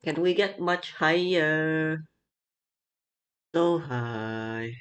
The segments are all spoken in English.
Can we get much higher? So high.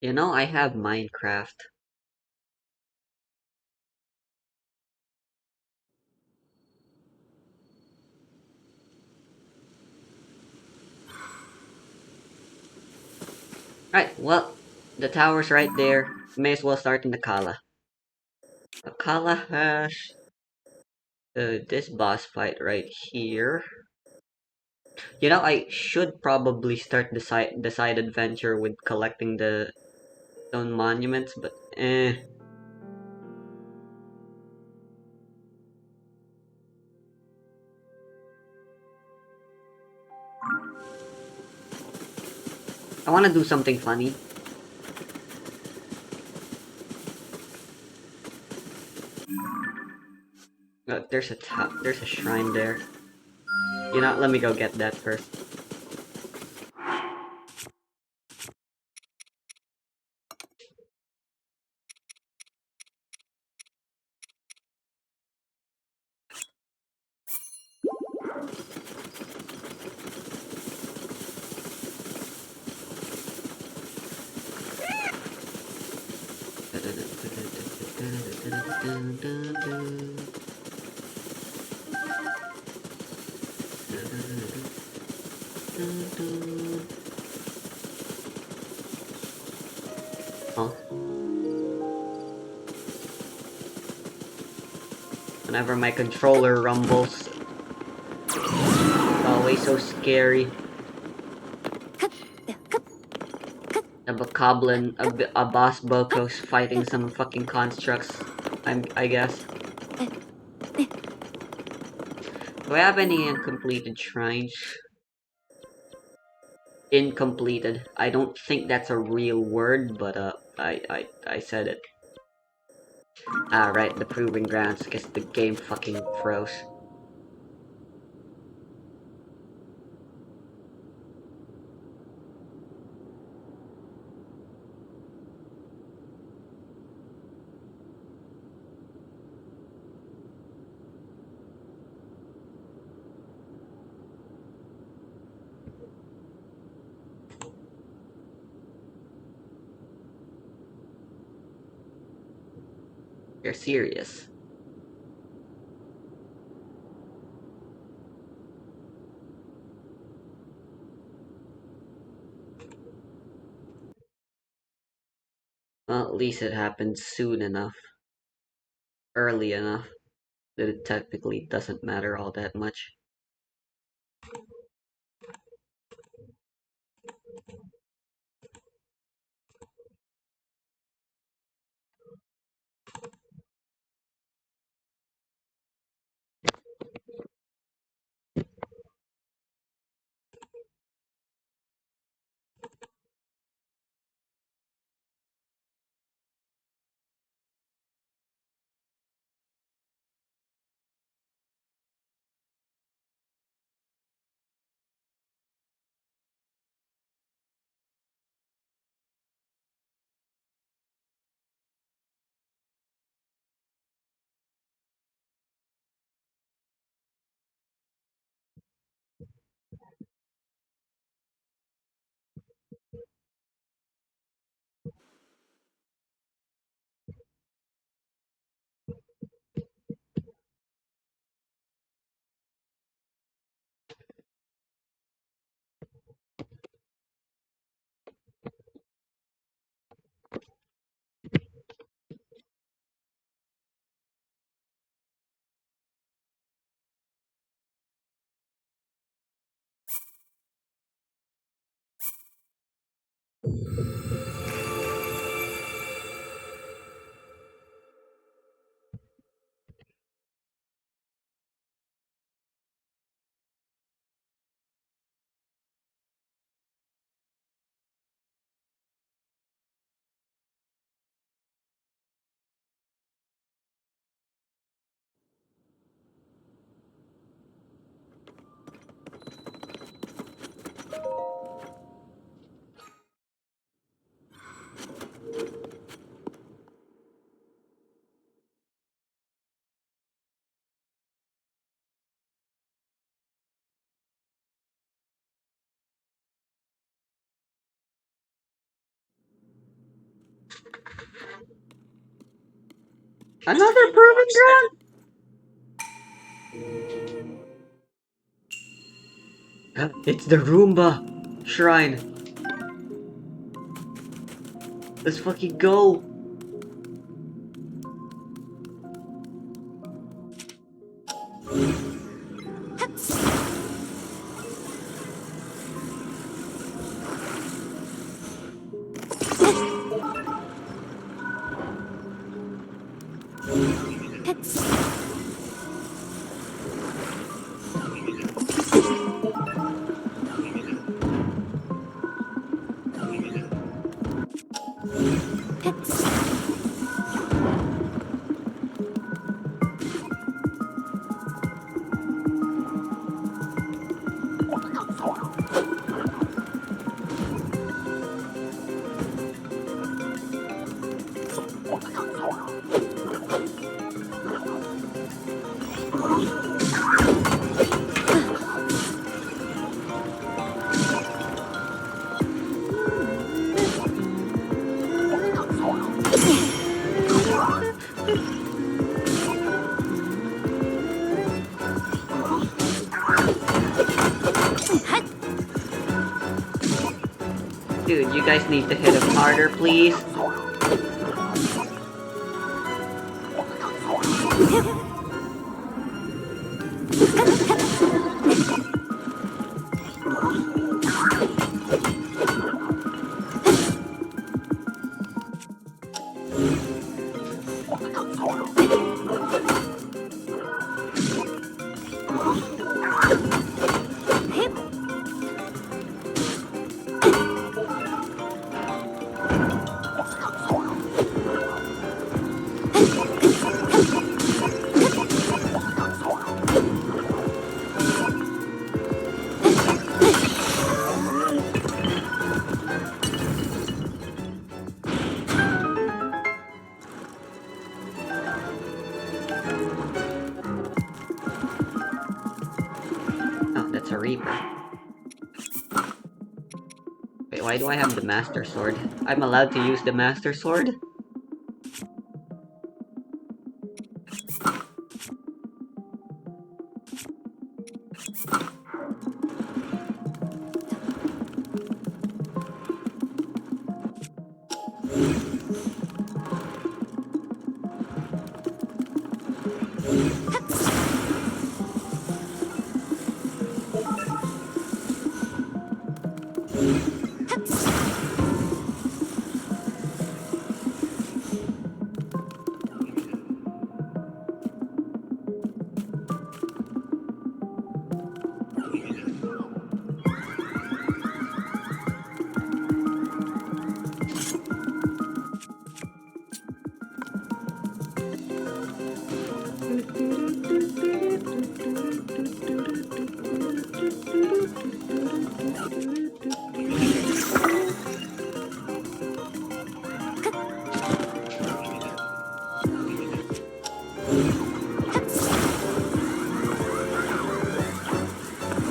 You know, I have Minecraft. Right, well, the tower's right there. May as well start in the Kala. The Kala has this boss fight right here. You know, I should probably start the side adventure with collecting the stone monuments, but I want to do something funny. There's a shrine there. You know, let me go get that first. Oh, whenever my controller rumbles, it's always so scary. A bokoblin, a boss Bokos fighting some fucking constructs. I guess. Do I have any uncompleted shrines? Incompleted. I don't think that's a real word, but I said it. Ah, right, the proving grounds. Guess the game fucking froze. You're serious. Well, at least it happened soon enough, early enough, that it technically doesn't matter all that much. Another proving ground? It's the Roomba shrine. Let's fucking go. Dude, you guys need to hit him harder, please. Oh, that's a Reaper. Wait, why do I have the Master Sword? I'm allowed to use the Master Sword?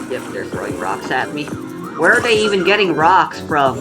Yep, they're throwing rocks at me. Where are they even getting rocks from?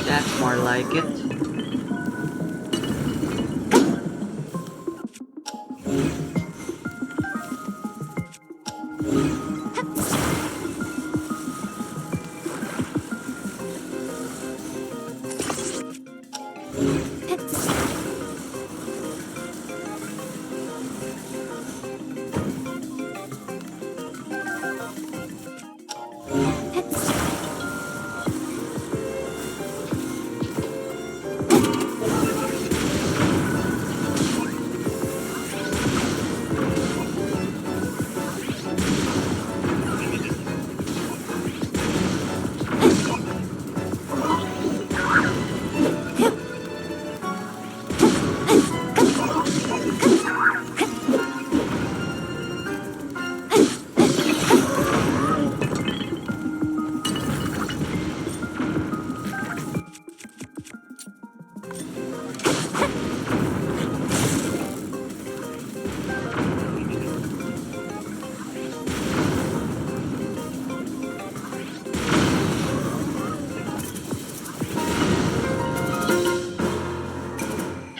That's more like it.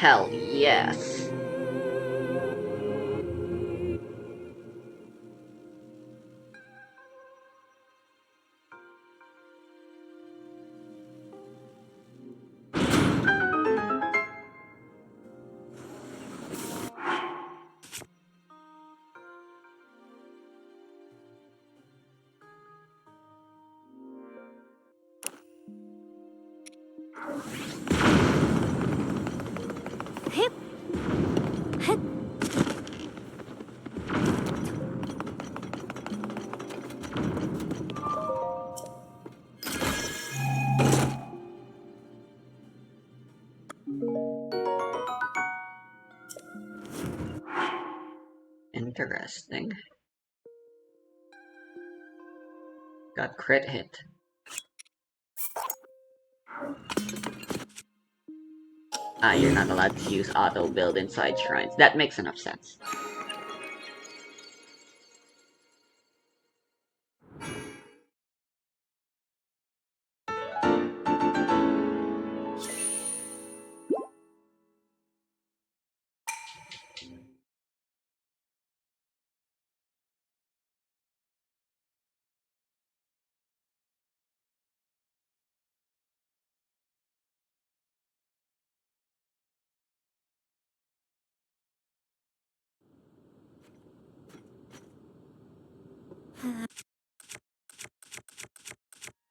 Hell yes. Interesting. Got crit hit. Ah, you're not allowed to use auto build inside shrines. That makes enough sense.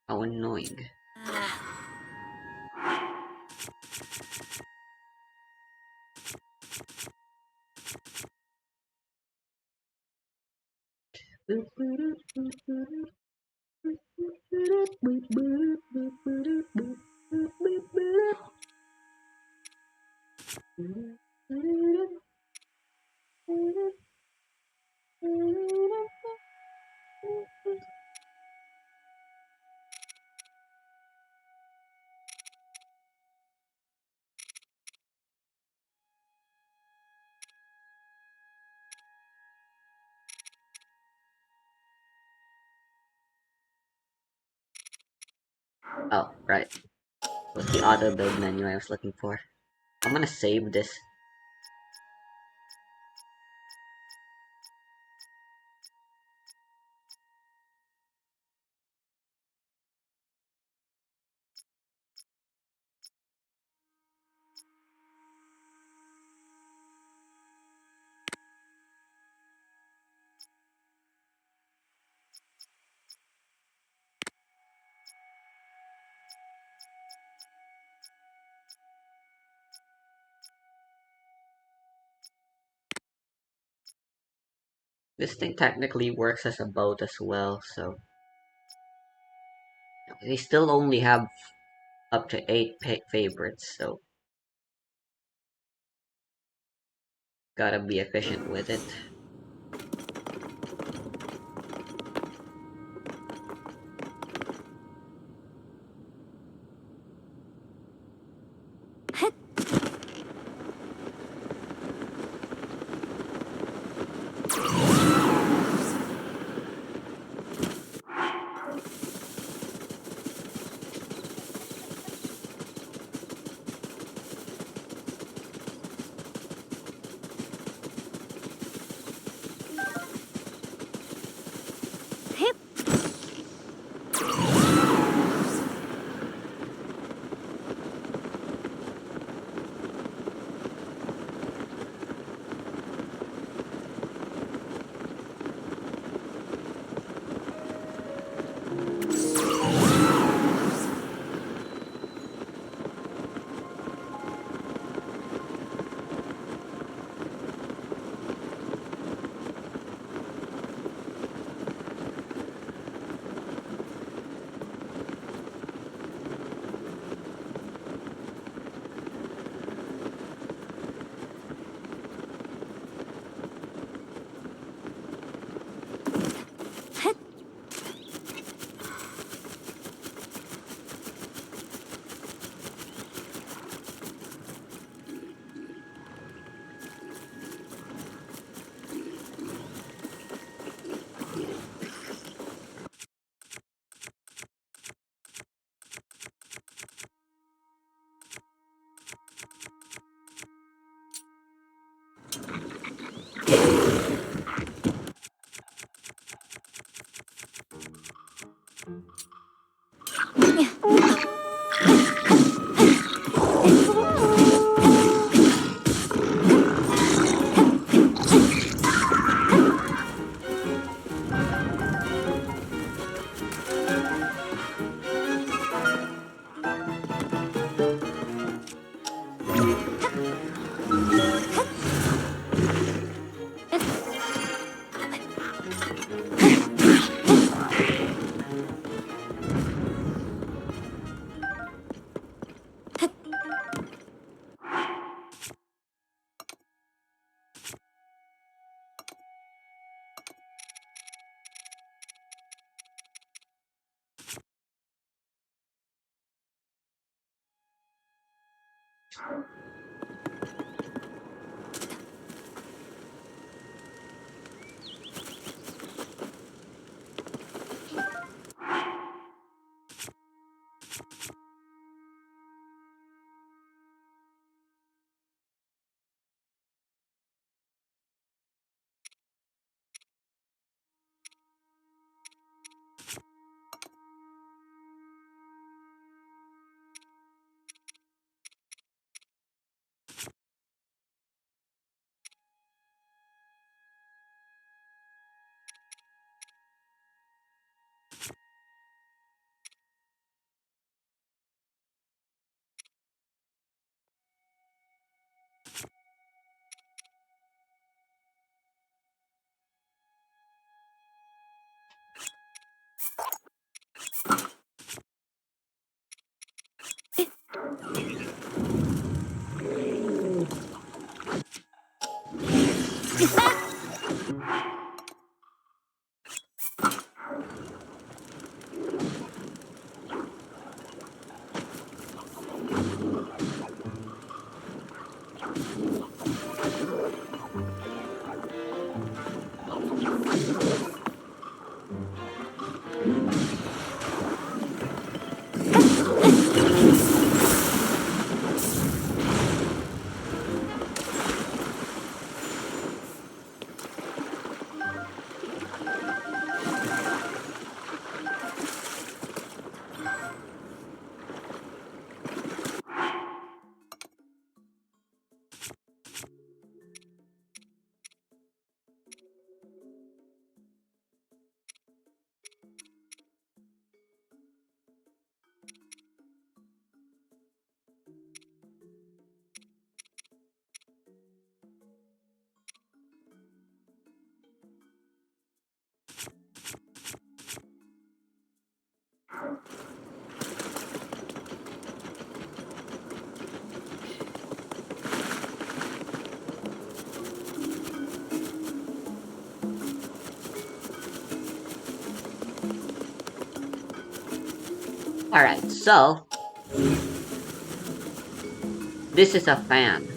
How annoying. Oh, right. Was the auto build menu I was looking for. I'm gonna save this. This thing technically works as a boat as well, so they still only have up to 8 favorites, so gotta be efficient with it. Alright, so this is a fan.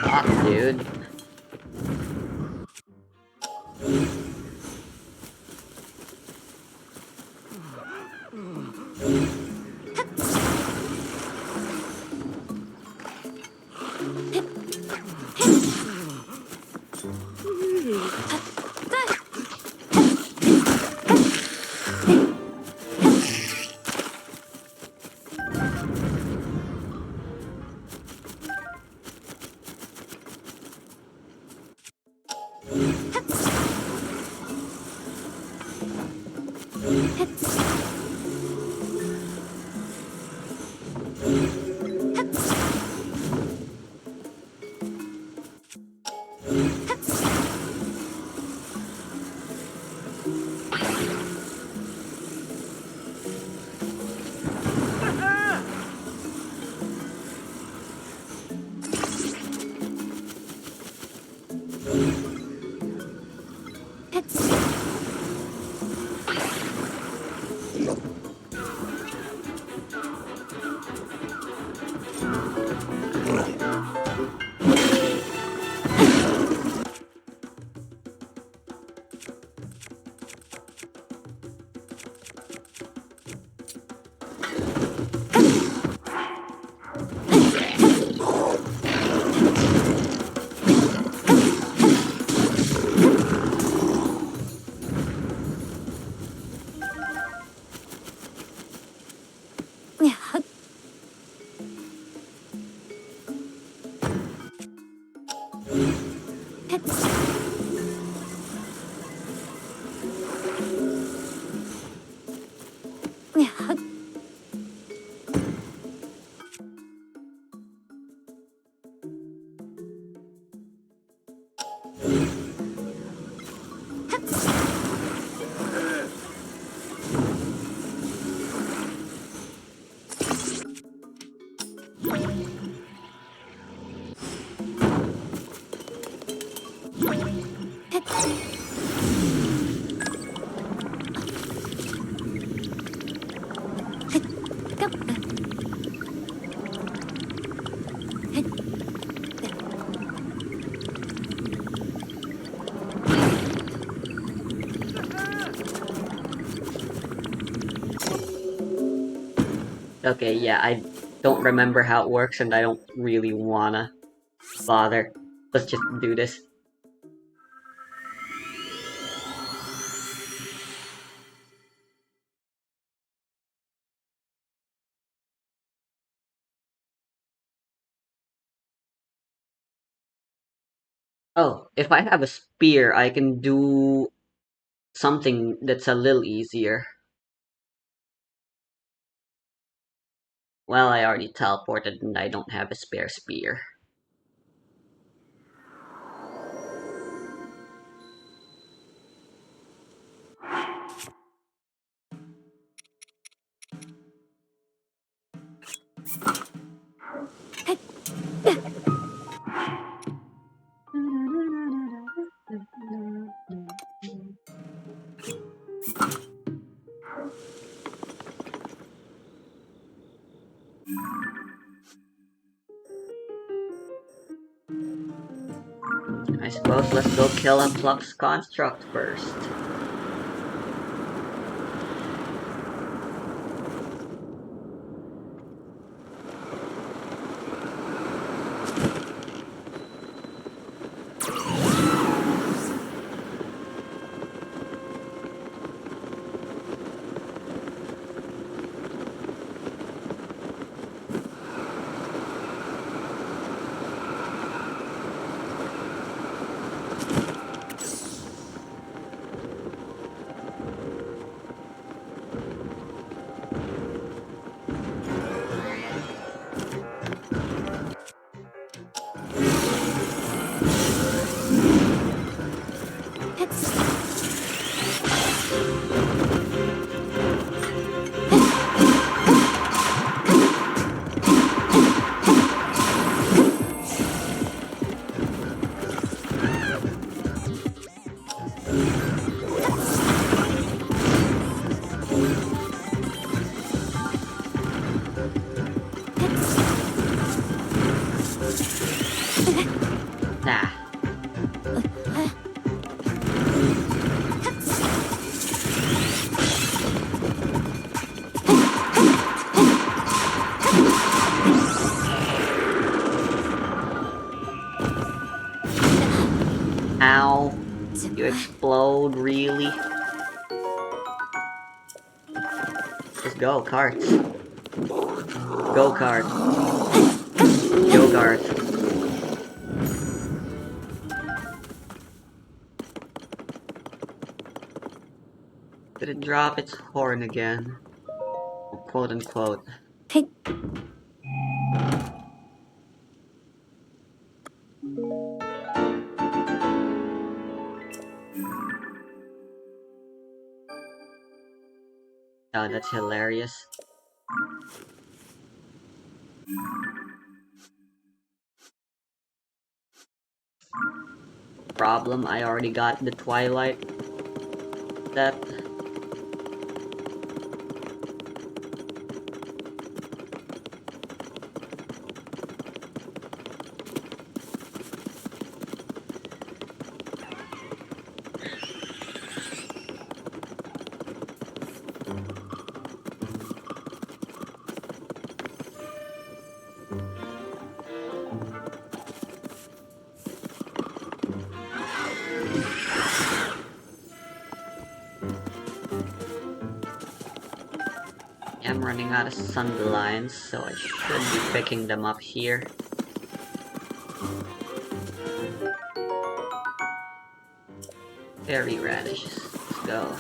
Fuck, dude. Okay, yeah, I don't remember how it works and I don't really wanna bother. Let's just do this. Oh, if I have a spear, I can do something that's a little easier. Well, I already teleported and I don't have a spare spear. I suppose let's go kill a Flux Construct first. Nah. Ow. You explode, really? Just go, carts. Go, kart. Go, kart. Did it drop its horn again? Quote unquote. Oh, that's hilarious. Problem, I already got the Twilight set. I'm running out of sunblinds, so I should be picking them up here. Berry radishes. Let's go.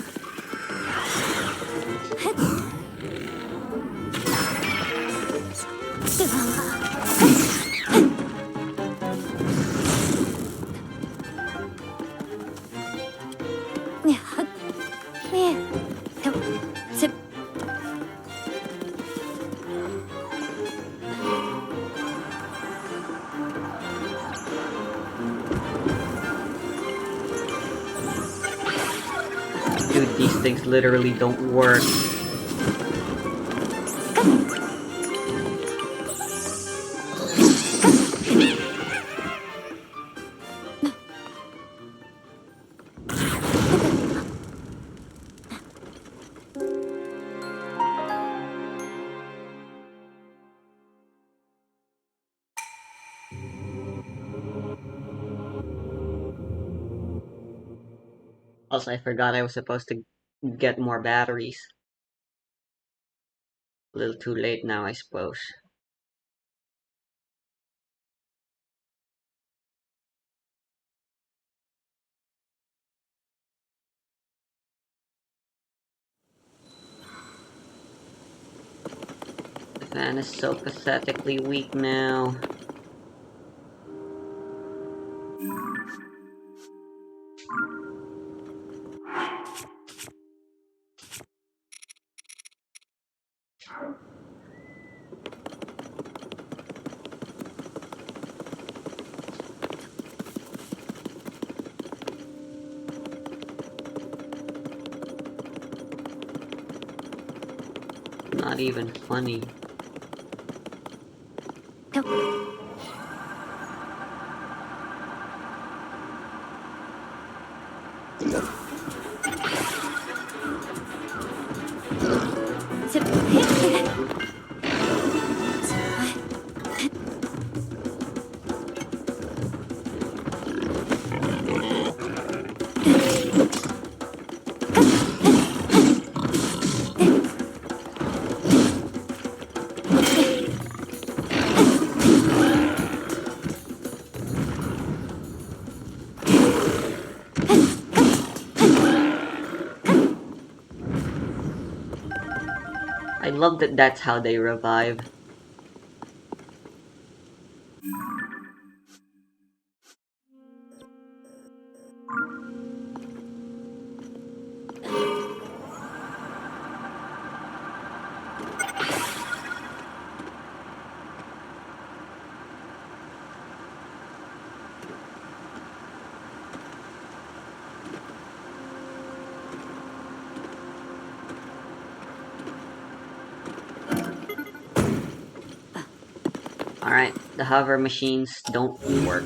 Dude, these things literally don't work. Also, I forgot I was supposed to get more batteries. A little too late now, I suppose. The fan is so pathetically weak now. Not even funny. I love that that's how they revive. Alright, the hover machines don't work.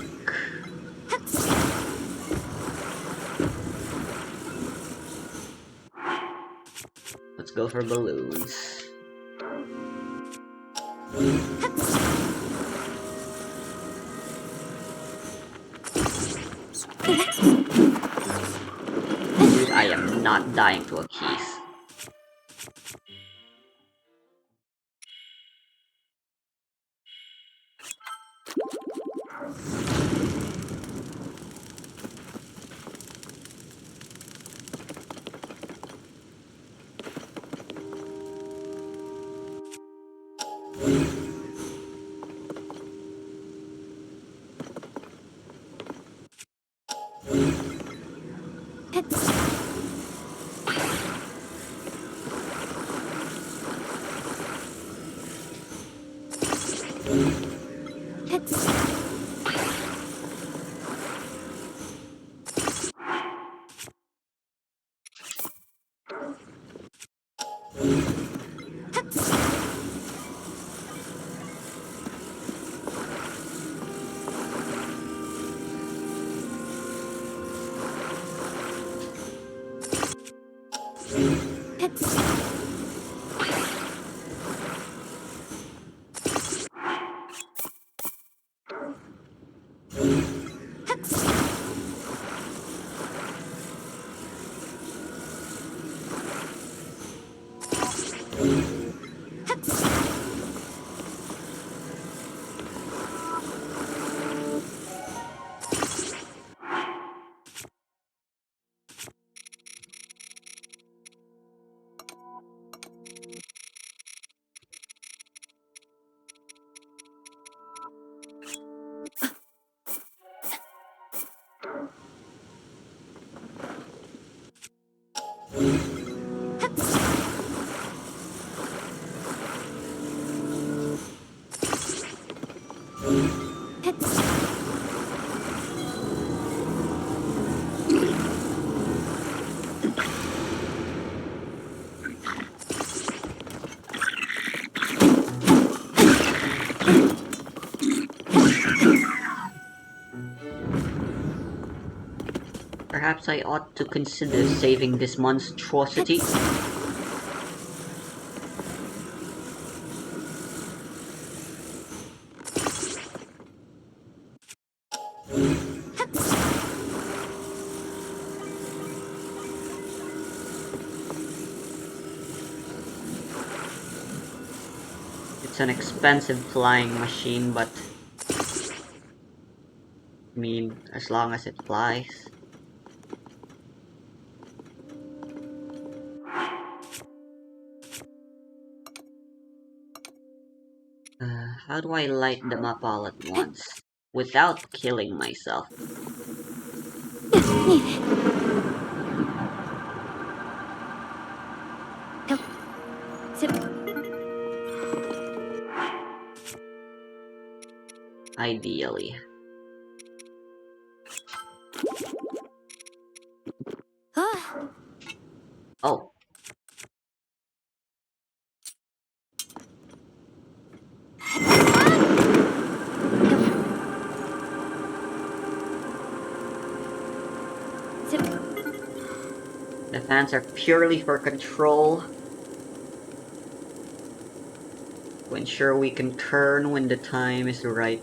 Let's go for balloons. Dude, I am not dying to a keys. Perhaps I ought to consider saving this monstrosity. It's an expensive flying machine, but I mean, as long as it flies. How do I light them up all at once without killing myself? Ideally. Oh. The fans are purely for control, to ensure we can turn when the time is right.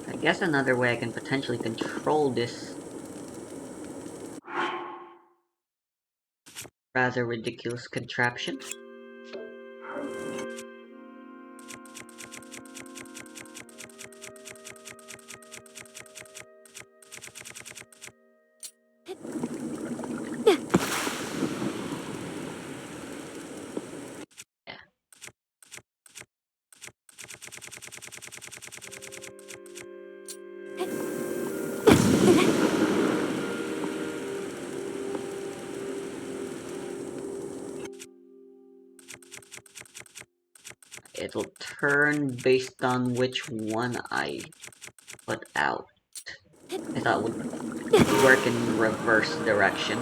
I guess another way I can potentially control this rather ridiculous contraption turn based on which one I put out. I thought it would work in reverse direction.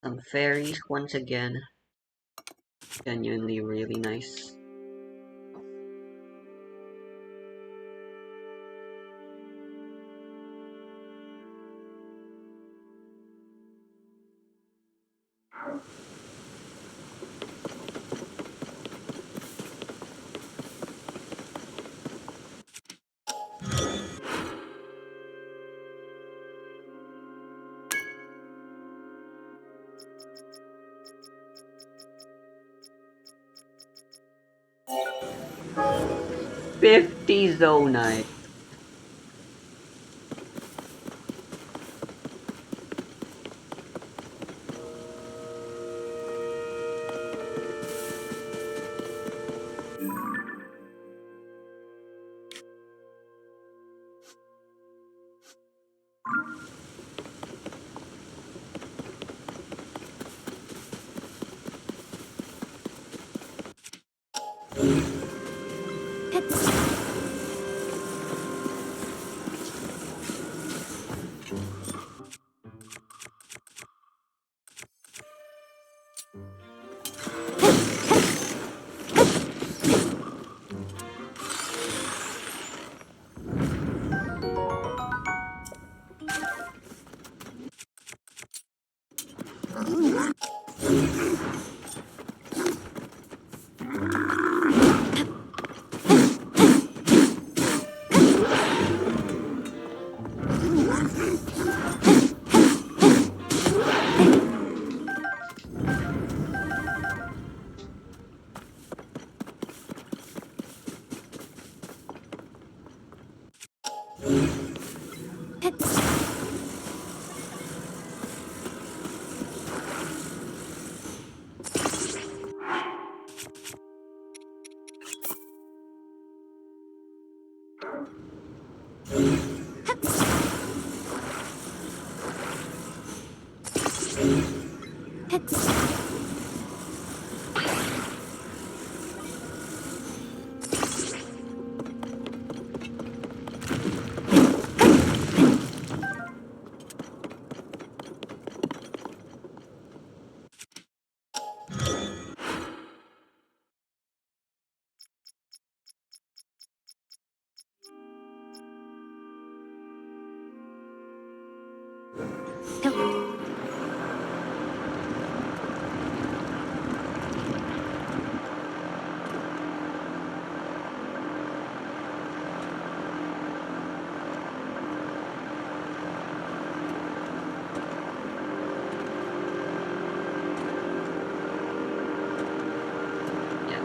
Some fairies once again. Genuinely really nice. $50 Zonite.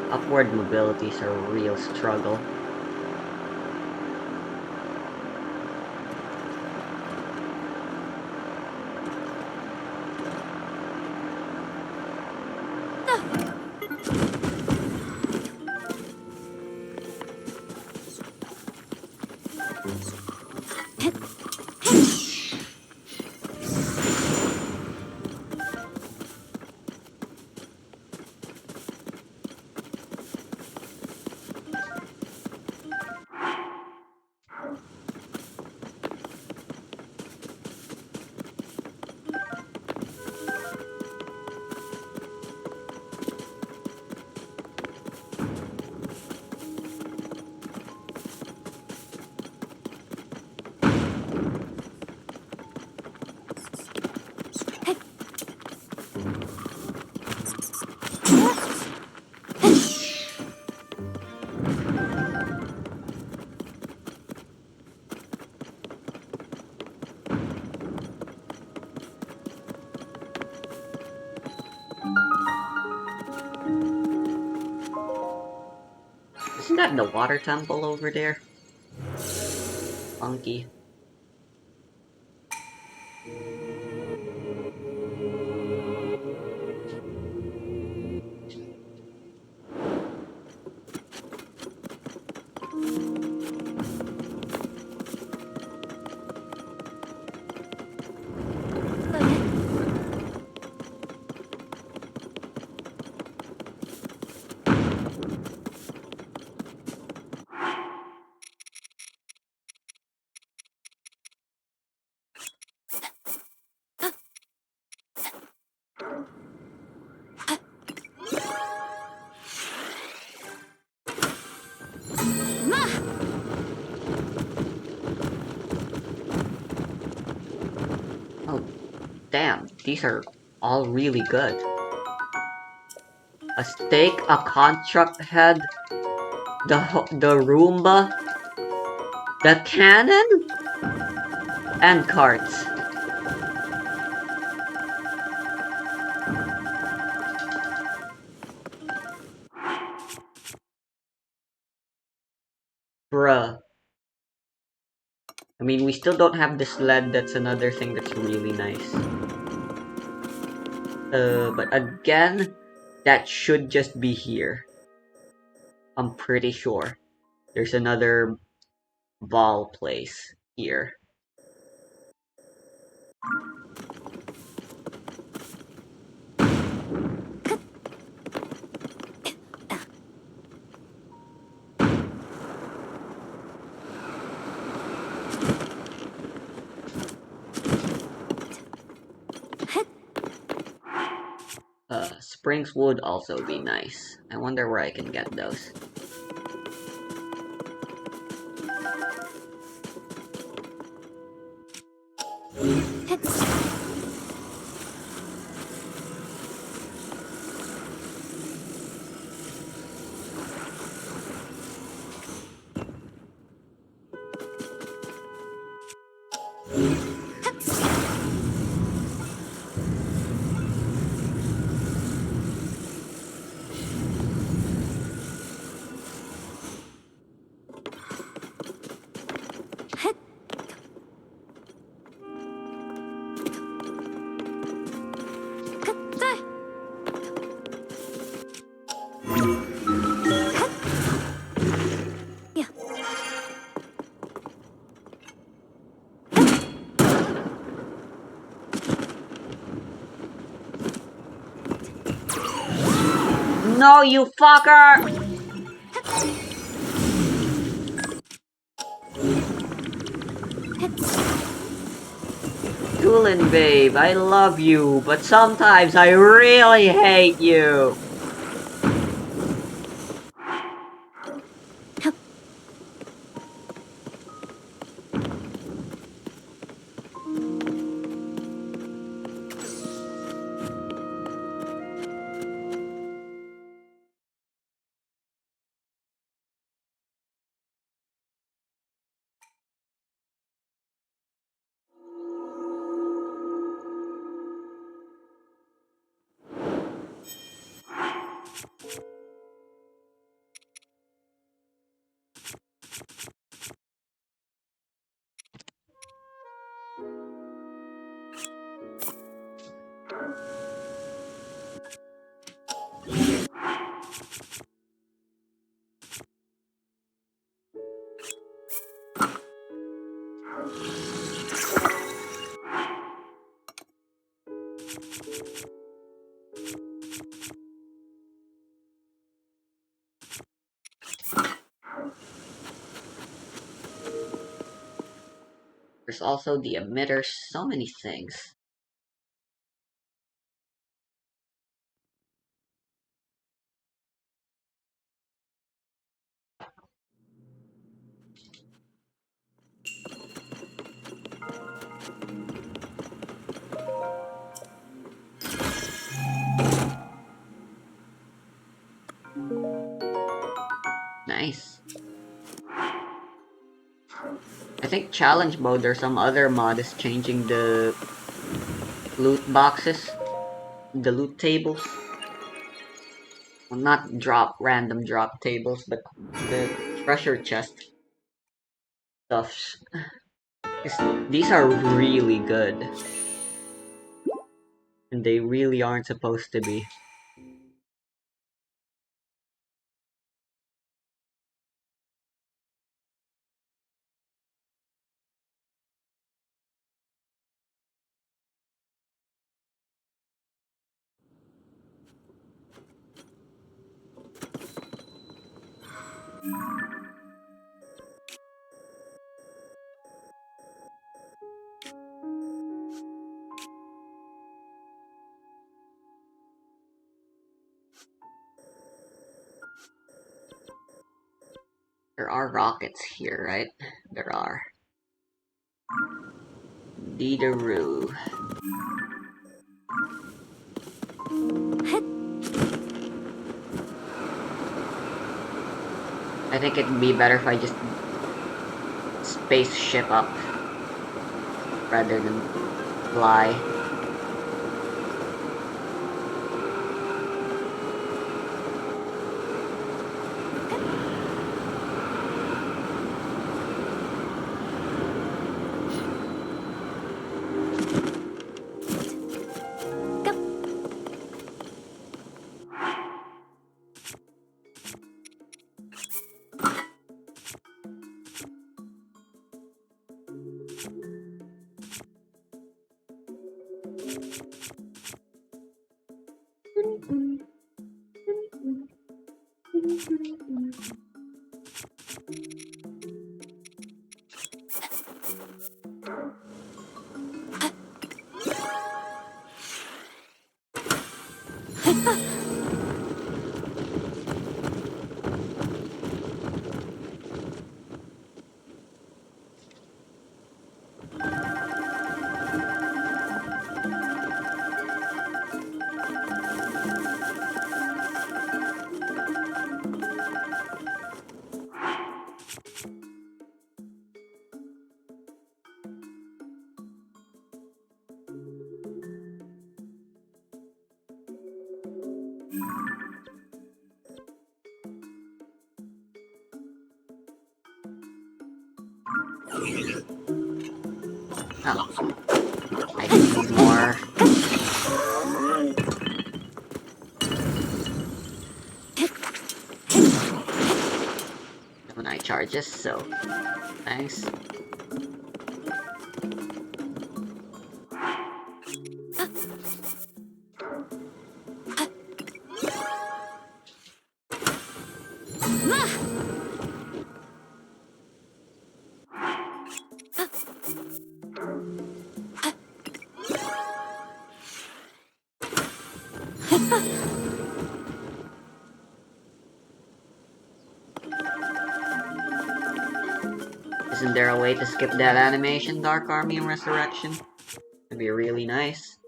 Upward mobility is a real struggle. that the water temple over there? Funky. Oh, damn, these are all really good. A stake, a construct head, the Roomba, the cannon, and carts. Bruh. I mean, we still don't have the sled, that's another thing that's really nice. But again, that should just be here. I'm pretty sure. There's another ball place here. Springs would also be nice. I wonder where I can get those. No, you fucker! Tulin, babe, I love you, but sometimes I really hate you. There's also the emitters, so many things. Nice. I think challenge mode or some other mod is changing the loot boxes, the loot tables. Well, not random drop tables, but the treasure chest stuffs. These are really good, and they really aren't supposed to be. There are rockets here, right? There are. Deedaroo. I think it'd be better if I just spaceship up rather than fly. Oh, I need more. When I charges, so nice. Isn't there a way to skip that animation, Dark Army and Resurrection? That'd be really nice.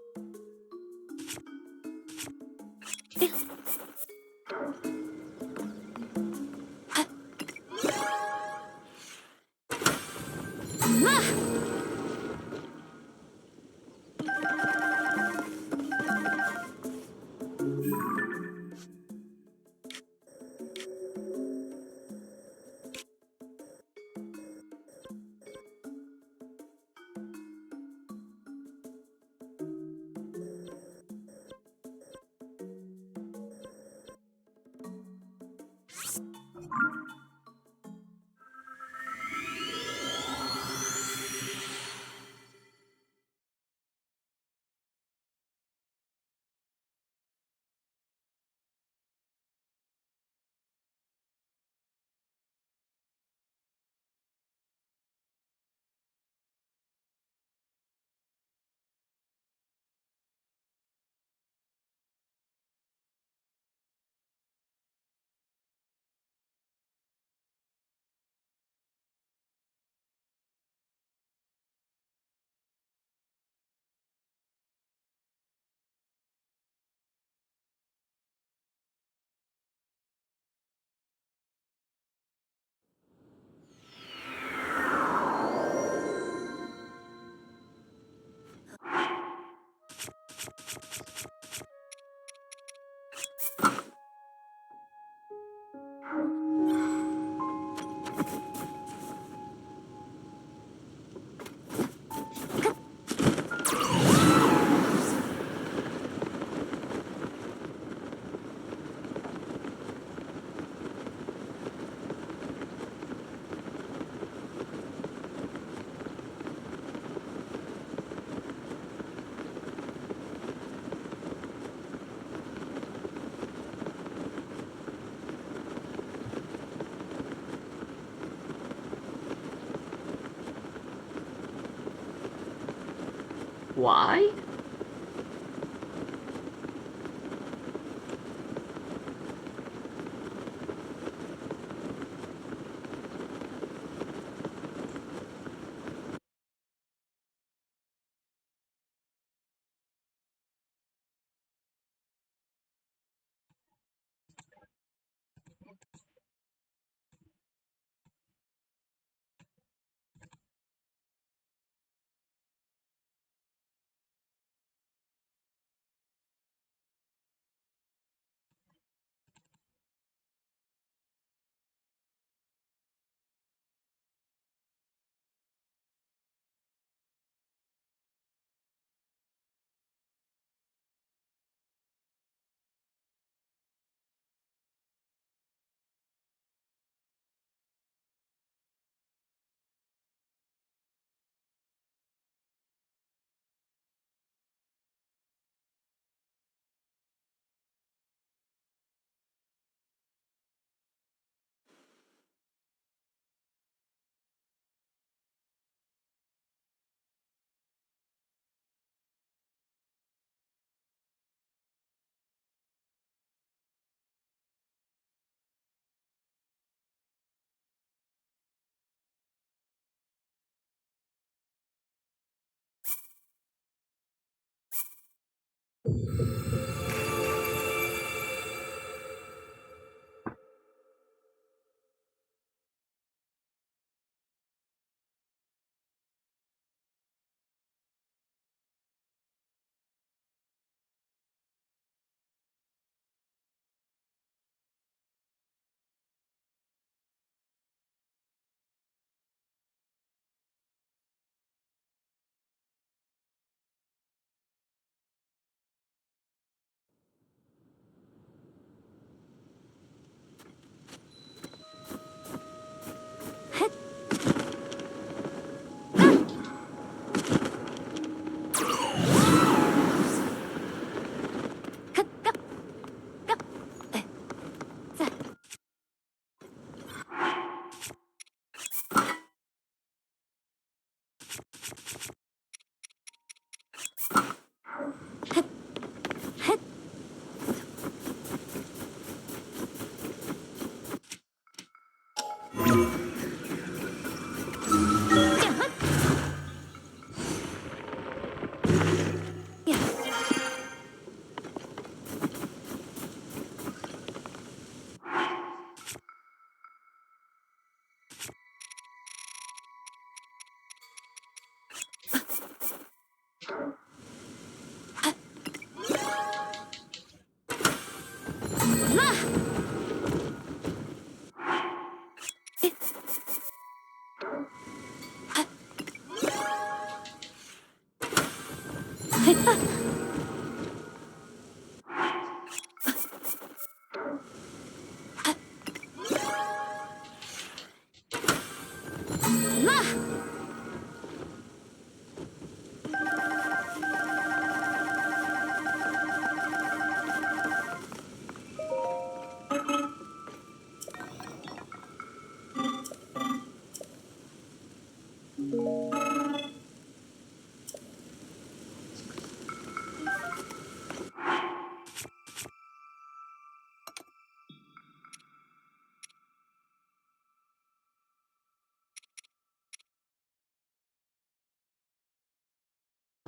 Why?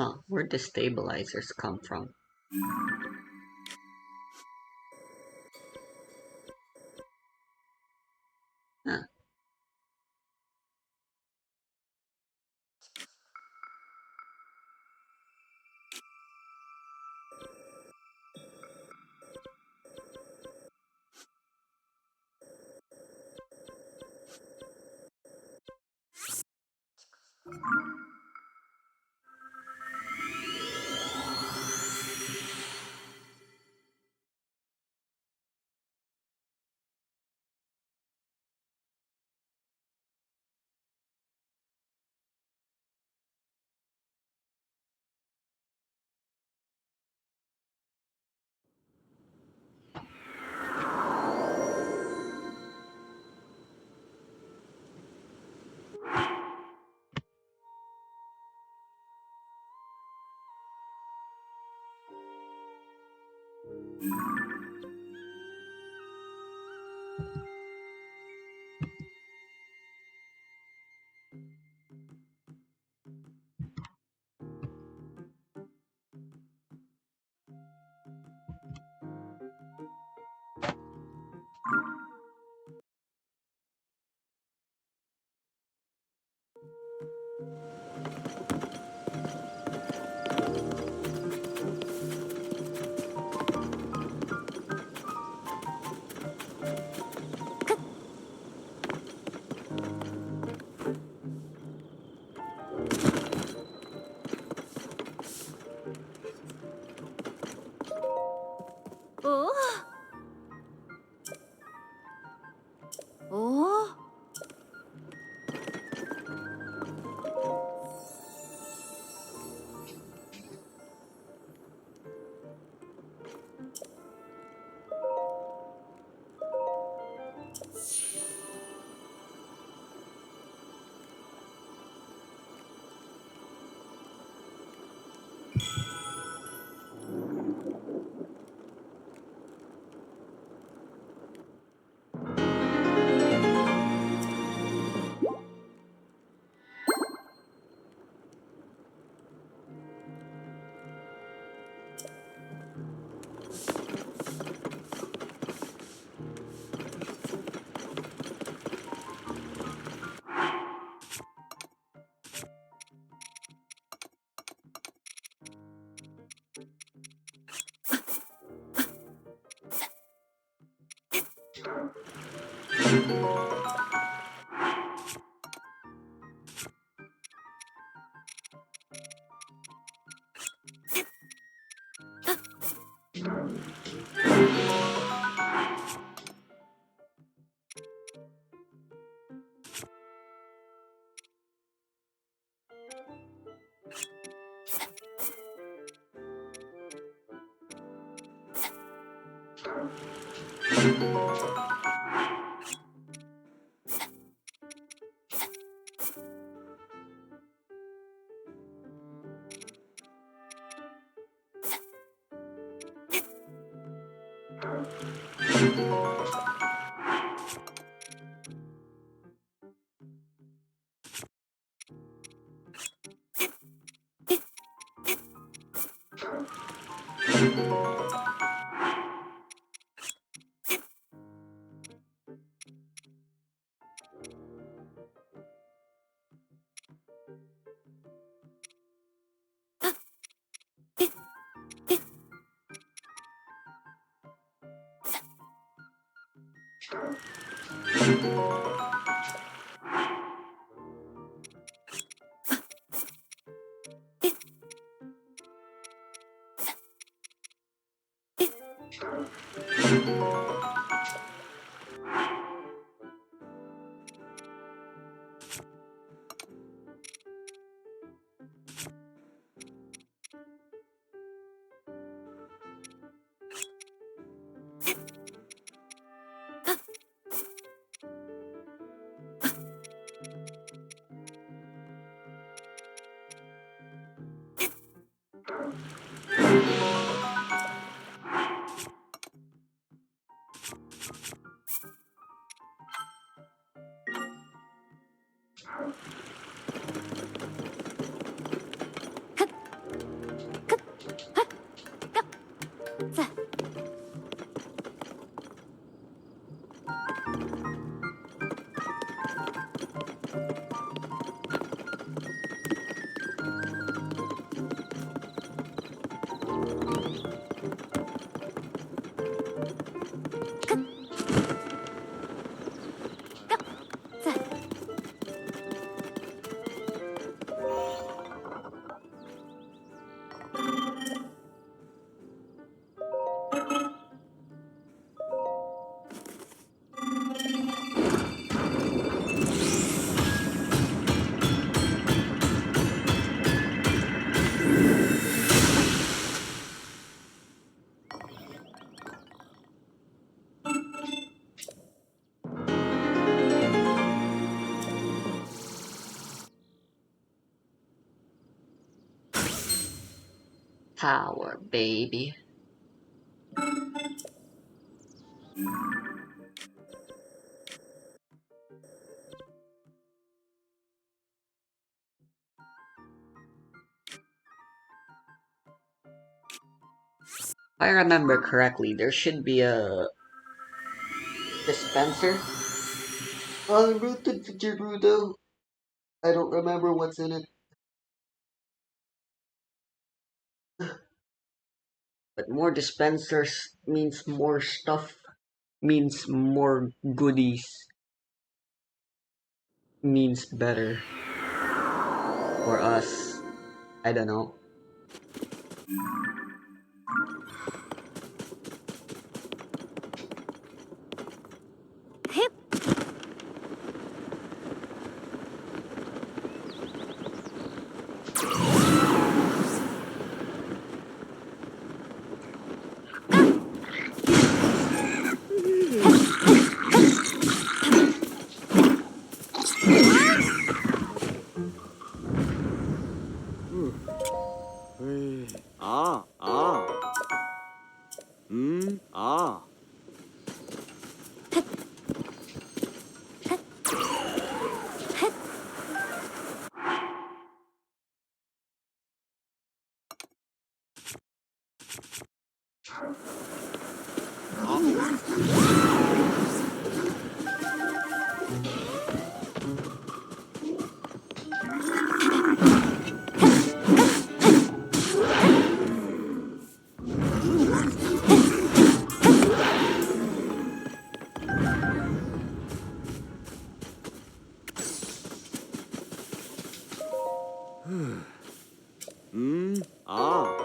Huh, where'd the stabilizers come from? Huh. 어? 어? Power, baby. If I remember correctly, there should be a dispenser en route to Gerudo. I don't remember what's in it. But more dispensers means more stuff, means more goodies, means better for us. I don't know. À, à. À. À.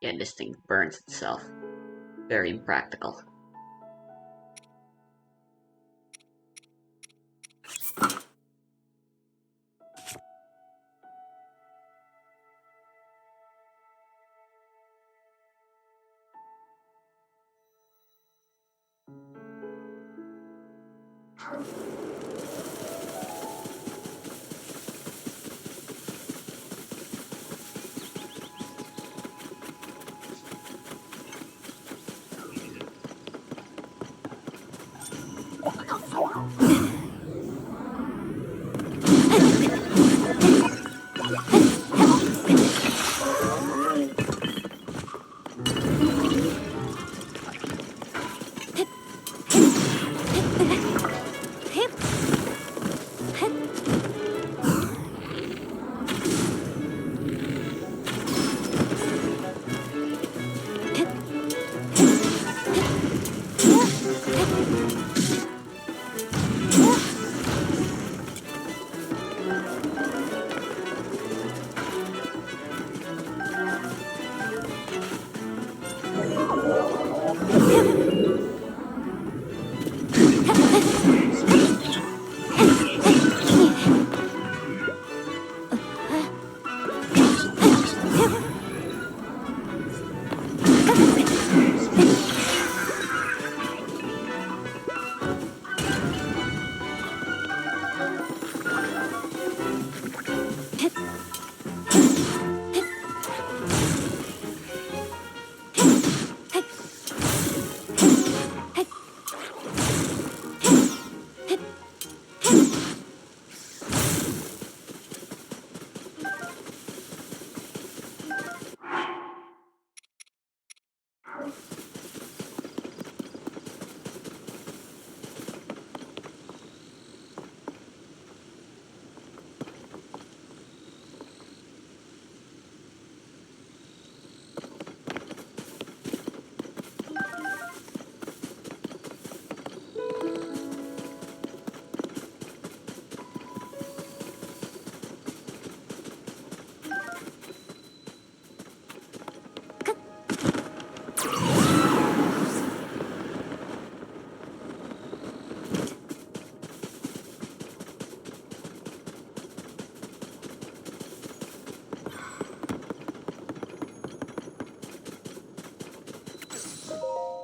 Yeah, this thing burns itself. Very impractical.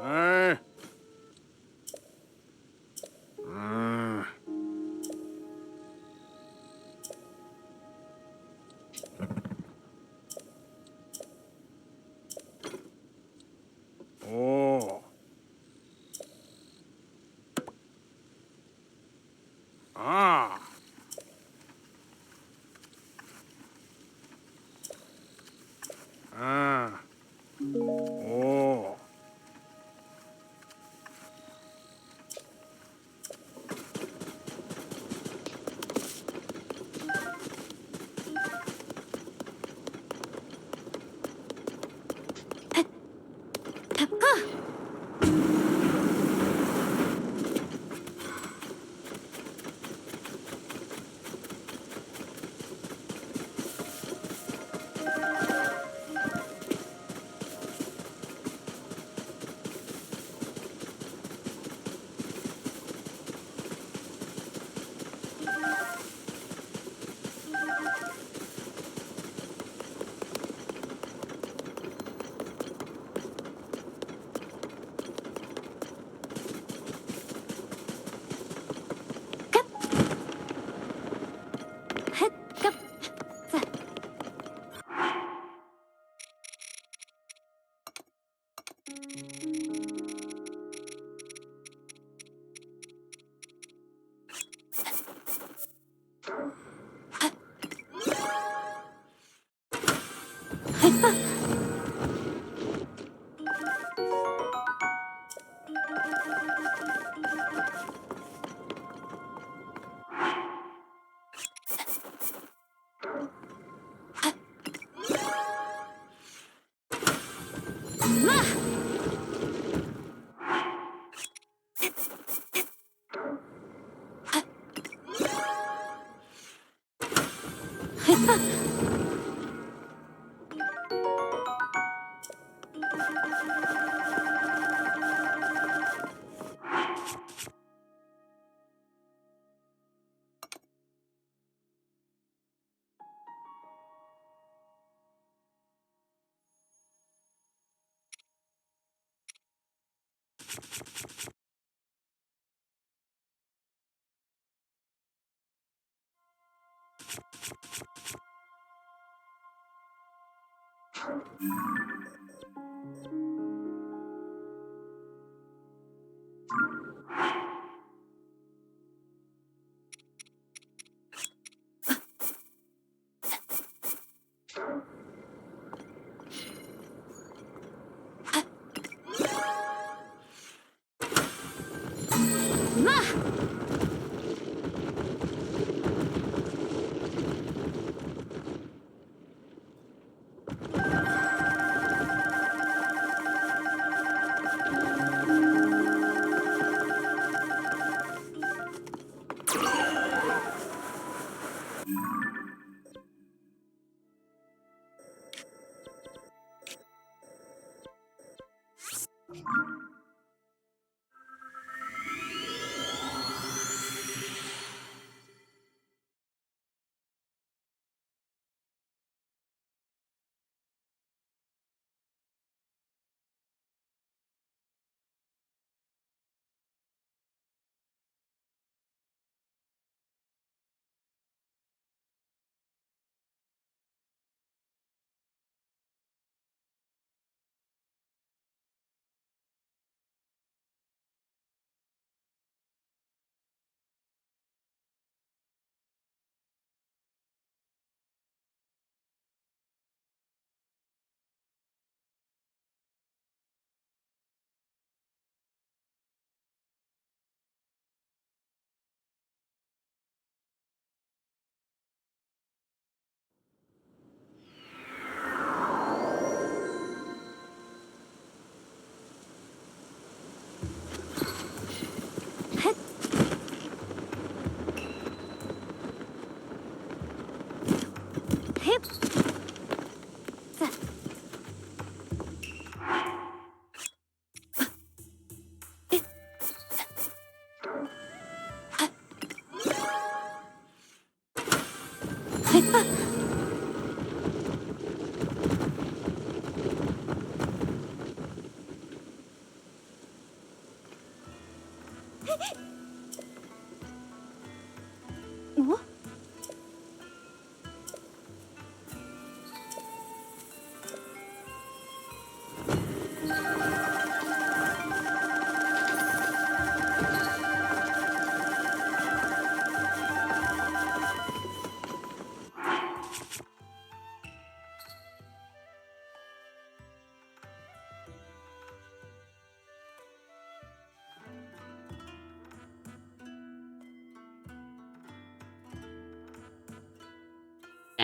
아, 아, 오, 아, 아, 오,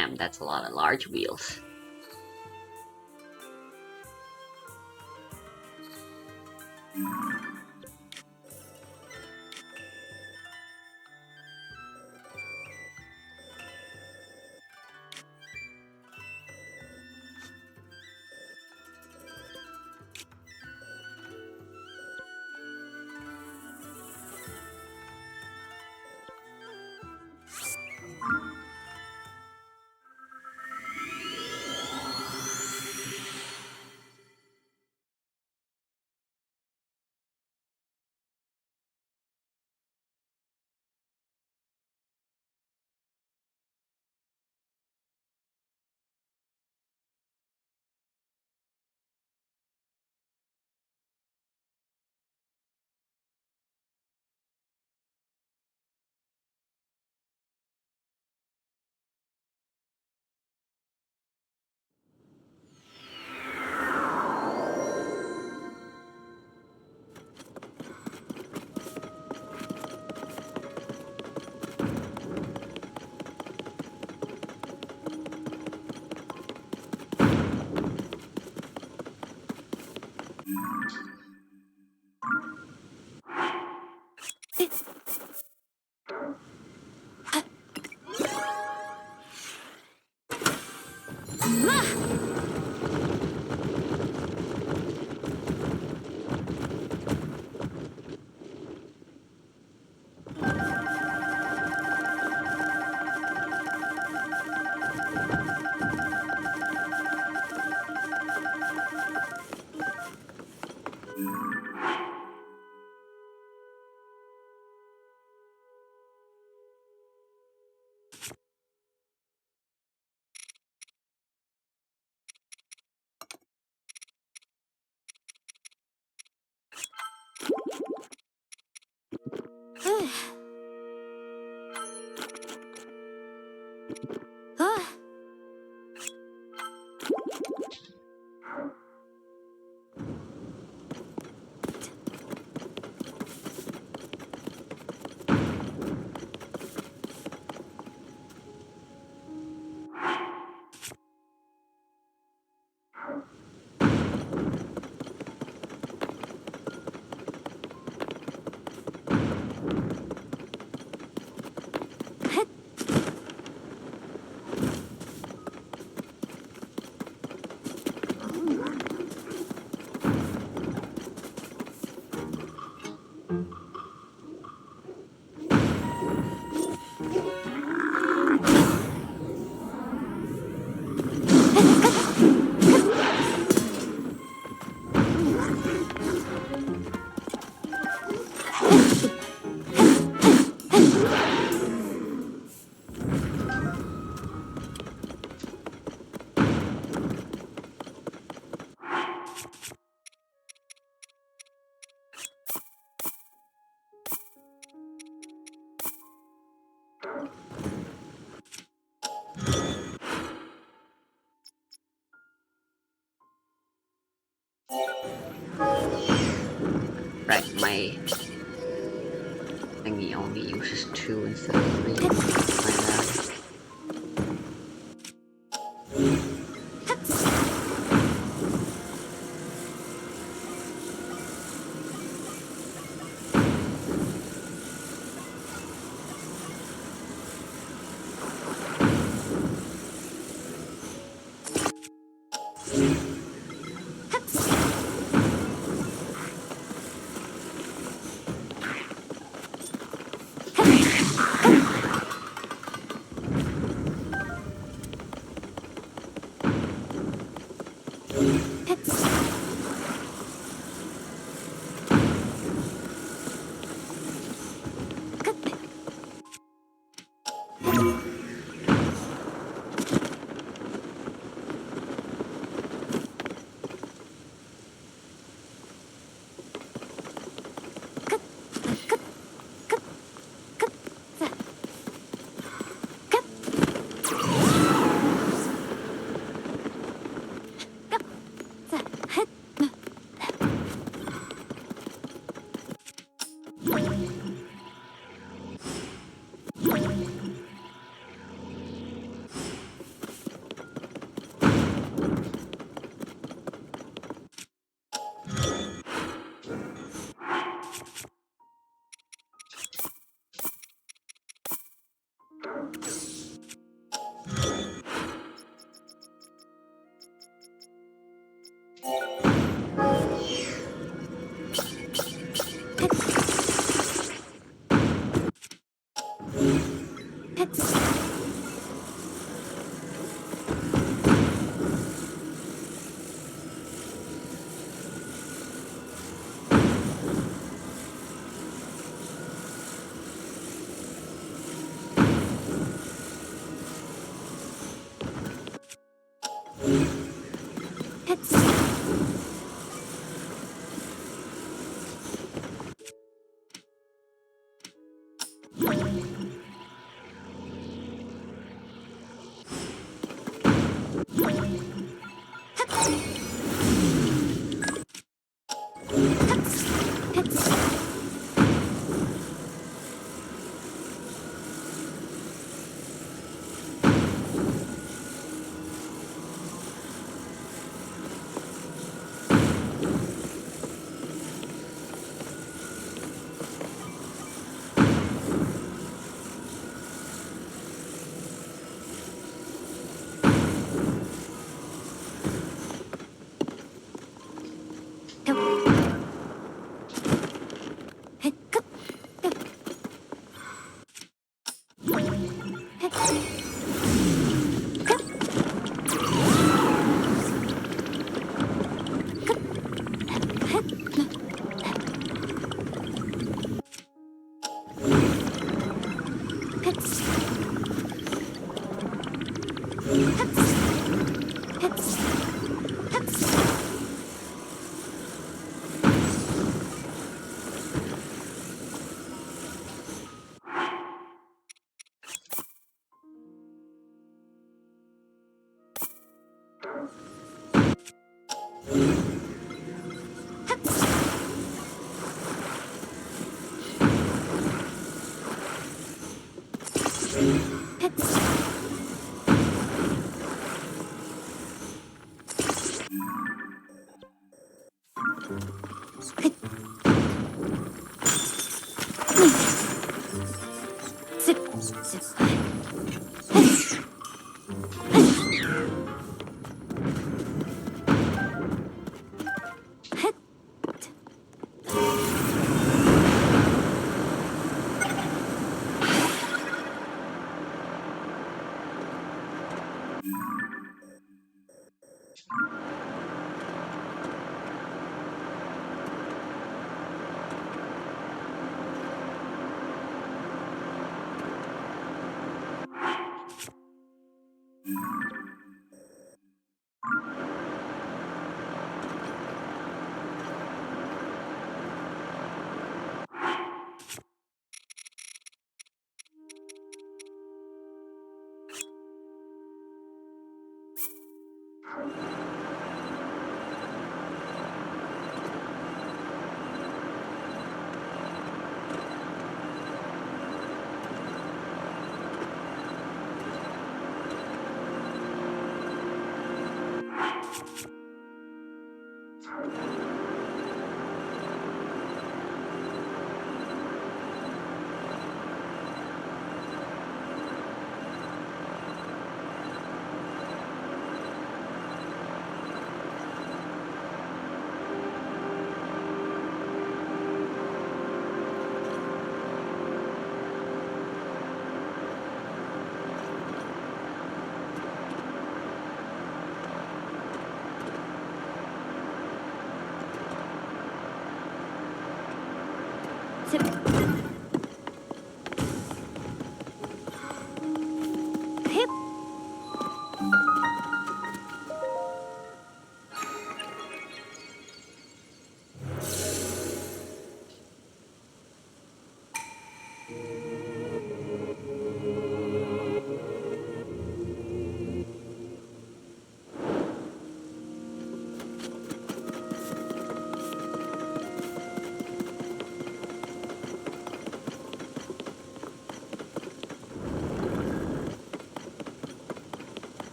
Damn, that's a lot of large wheels. Right, my thingy only uses 2 instead of 3. My bad.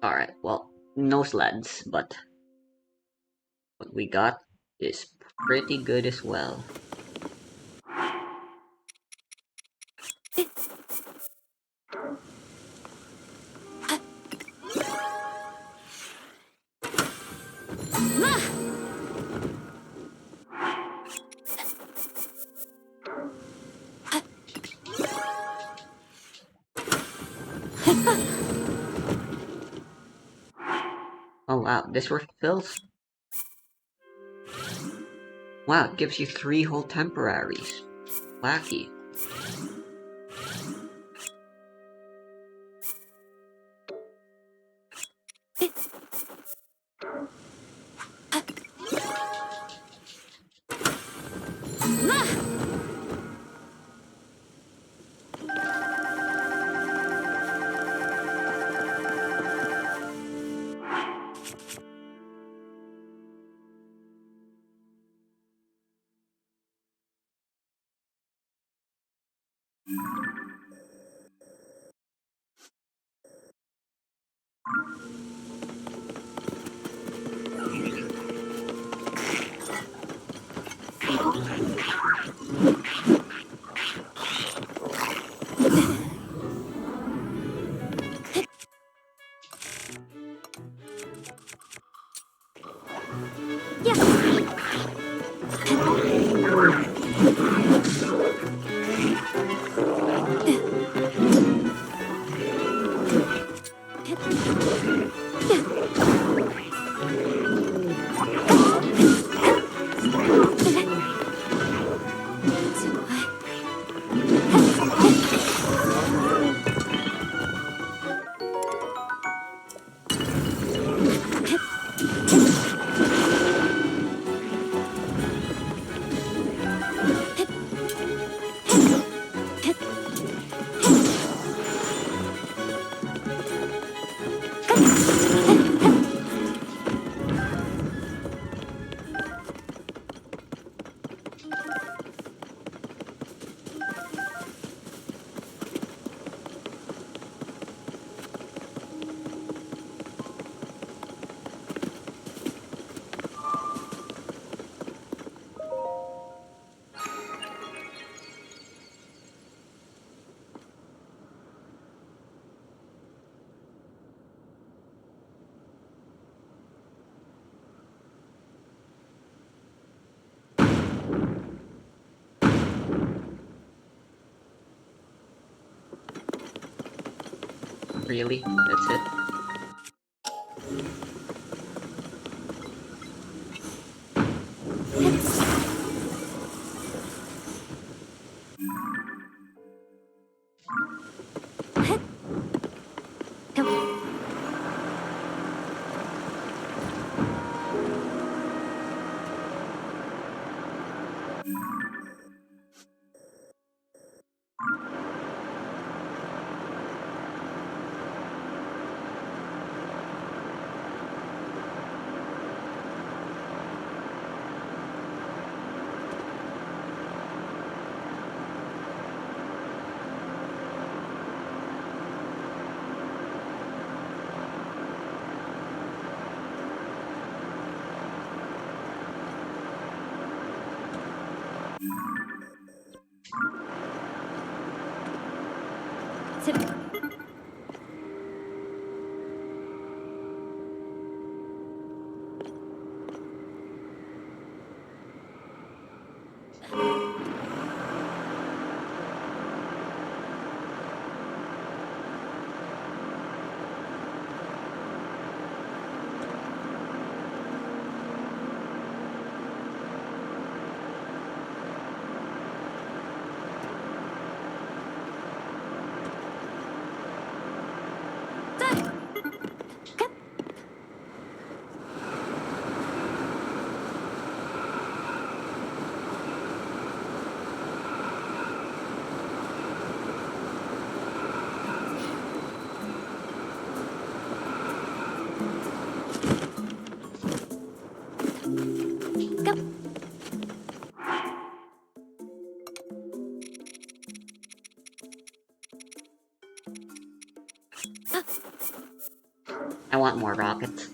Alright, well, no sleds, but what we got is pretty good as well. Oh wow, this refills. Wow, it gives you 3 whole temporaries. Wacky. Really? That's it? I want more rockets.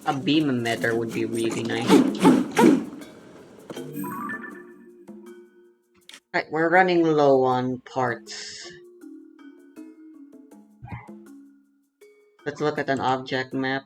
A beam emitter would be really nice. Right, we're running low on parts. Let's look at an object map.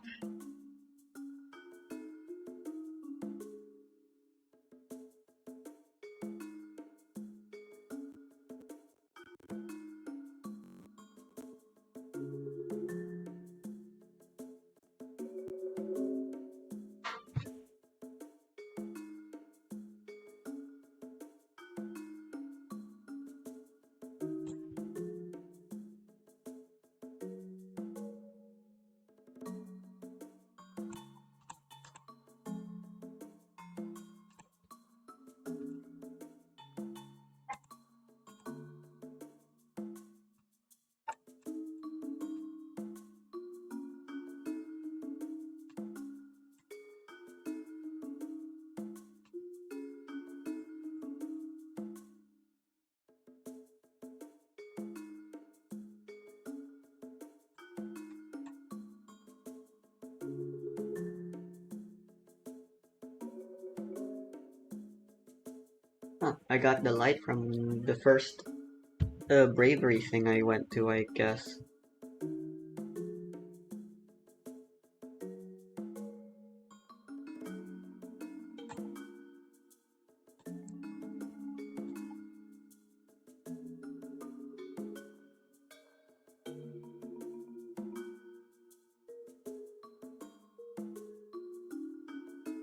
Huh, I got the light from the first bravery thing I went to, I guess.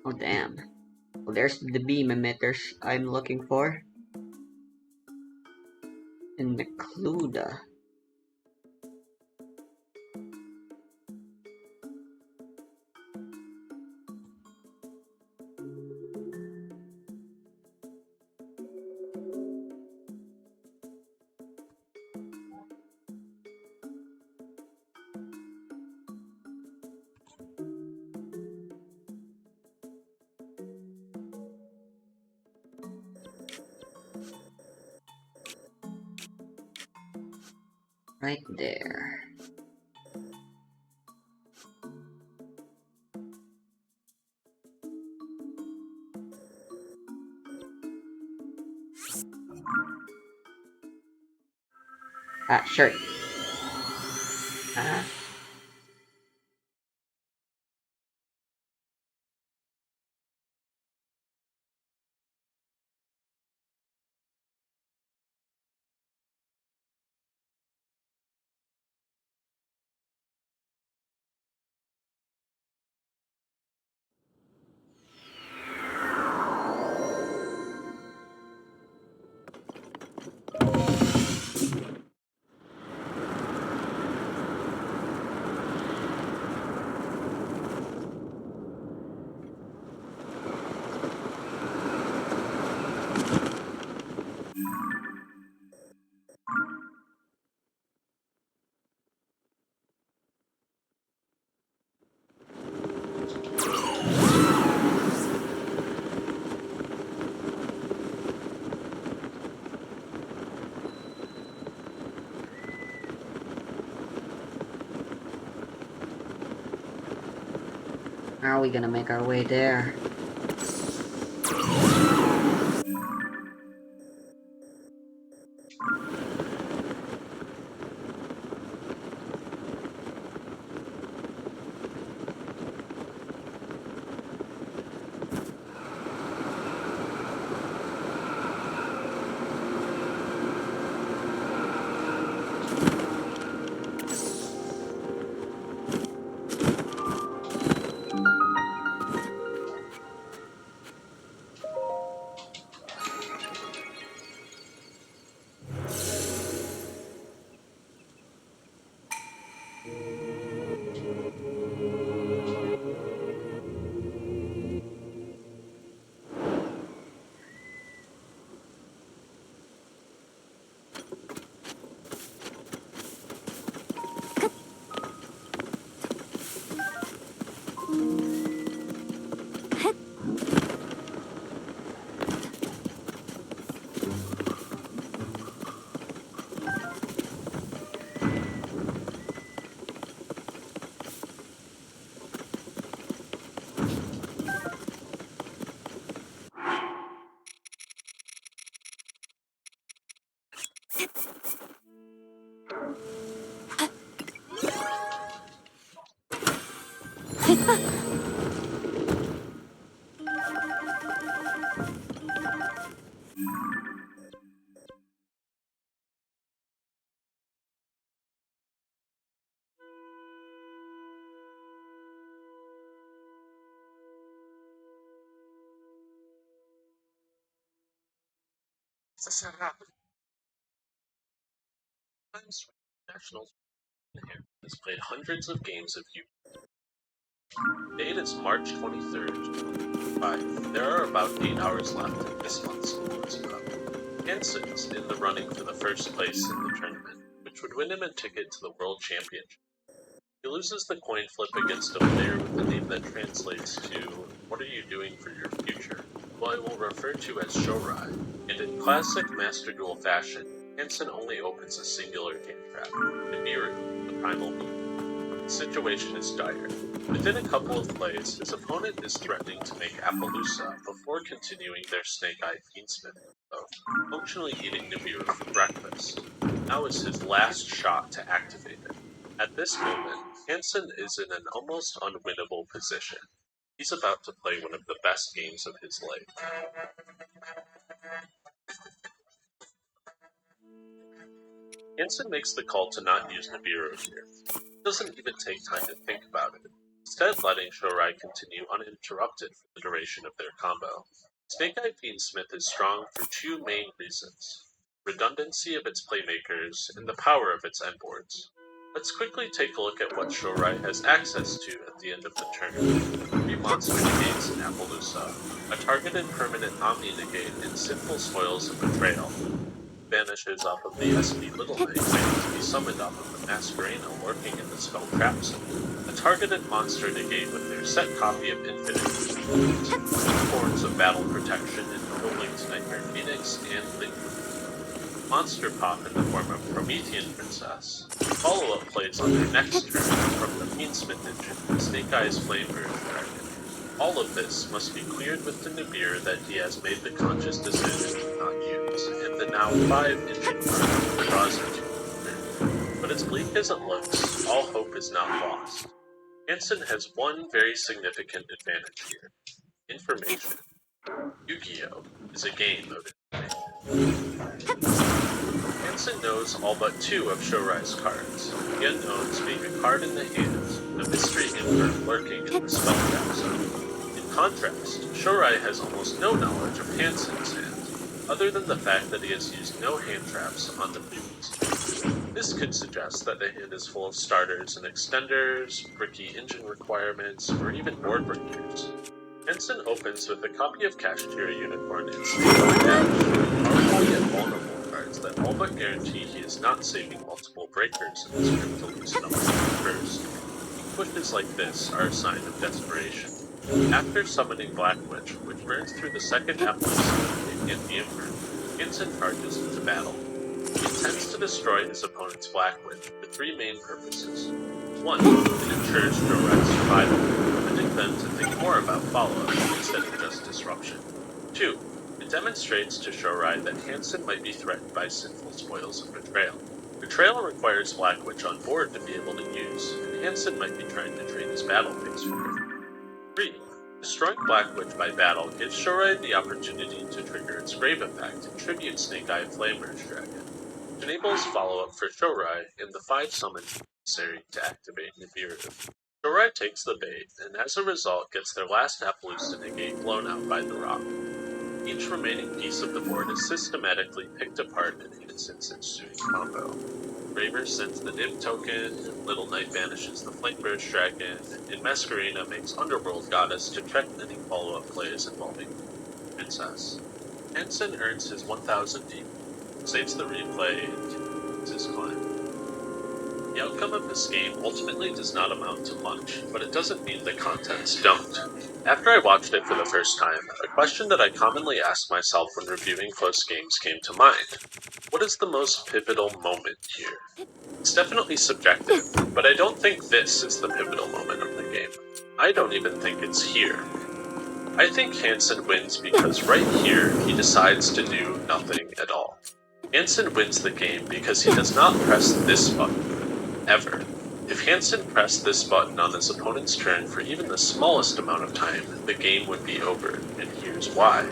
Oh damn. Well, there's the beam emitters I'm looking for. In the Cluda. Right there. Ah, sure. Ah. How are we gonna make our way there? Nationals has played hundreds of games of you. Date is March 23rd, 2025. There are about 8 hours left in this month's Awards Cup. Hansen's in the running for the first place in the tournament, which would win him a ticket to the World Championship. He loses the coin flip against a player with a name that translates to, "What are you doing for your future?" who I will refer to as Shorai, and in classic Master Duel fashion, Hansen only opens a singular hand trap, Nibiru, the Primal Beast. The situation is dire. Within a couple of plays, his opponent is threatening to make Appaloosa before continuing their Snake-Eye Fiendsmith combo, functionally eating Nibiru for breakfast. Now is his last shot to activate it. At this moment, Hansen is in an almost unwinnable position. He's about to play one of the best games of his life. Hansen makes the call to not use Nibiru here. He doesn't even take time to think about it, instead letting Shorai continue uninterrupted for the duration of their combo. Snake-Eye Fiendsmith is strong for two main reasons: redundancy of its playmakers and the power of its endboards. Let's quickly take a look at what Shorai has access to at the end of the turn. 3 monster negates in Appaloosa, a targeted permanent Omni negate in Sinful Spoils of Betrayal, vanishes off of the SP Little Knight, waiting to be summoned off of the Masquerena lurking in the Spell Trap Zone, a targeted monster negate with their set copy of Infinity, Horns of Battle Protection in Duel-Linked Nightmare Phoenix, and Link. Monster Pop in the form of Promethean Princess. Follow-up plays on their next turn from the Fiendsmith engine, Snake-Eye's Flamebird Dragon. All of this must be cleared with the Nibiru that he has made the conscious decision to not use, and the now 5-engine card draws into Nibiru. But as bleak as it looks, all hope is not lost. Hansen has one very significant advantage here: information. Yu-Gi-Oh! Is a game of information. Hansen knows all but 2 of Shorai's cards, the unknowns being a card in the hand, a mystery invert lurking in the spell trap zone. In contrast, Shorai has almost no knowledge of Hansen's hand, other than the fact that he has used no hand traps on the previous turn. This could suggest that the hand is full of starters and extenders, bricky engine requirements, or even board breakers. Hansen opens with a copy of Cashier Unicorn and Snake Dash, powerful yet vulnerable cards that all but guarantee he is not saving multiple breakers in his turn to lose number first. Pushes like this are a sign of desperation. After summoning Black Witch, which burns through the second Appaloosa and the Emperor, Hansen charges into battle. He intends to destroy his opponent's Black Witch for 3 main purposes. 1. It ensures Shorai's survival, preventing them to think more about follow-up instead of just disruption. 2. It demonstrates to Shorai that Hansen might be threatened by Sinful Spoils of Betrayal. Betrayal requires Black Witch on board to be able to use, and Hansen might be trying to trade his battle phase for it. 3. Destroying Black Witch by battle gives Shorai the opportunity to trigger its Grave Effect and tribute Snake-Eye Flamer's Dragon, which enables follow-up for Shorai and the 5 summons necessary to activate Nibiru. Shorai takes the bait, and as a result gets their last Appaloosa negate blown out by the rock. Each remaining piece of the board is systematically picked apart in Hansen's ensuing combo. Graver sends the Nib token, Little Knight banishes the Flameburst Dragon, and Masquerena makes Underworld Goddess to check any follow-up plays involving Princess. Hansen earns his 1000 D, saves the replay, and continues his climb. The outcome of this game ultimately does not amount to much, but it doesn't mean the contents don't. After I watched it for the first time, a question that I commonly ask myself when reviewing close games came to mind. What is the most pivotal moment here? It's definitely subjective, but I don't think this is the pivotal moment of the game. I don't even think it's here. I think Hansen wins because right here, he decides to do nothing at all. Hansen wins the game because he does not press this button. Ever. If Hansen pressed this button on his opponent's turn for even the smallest amount of time, the game would be over, and here's why.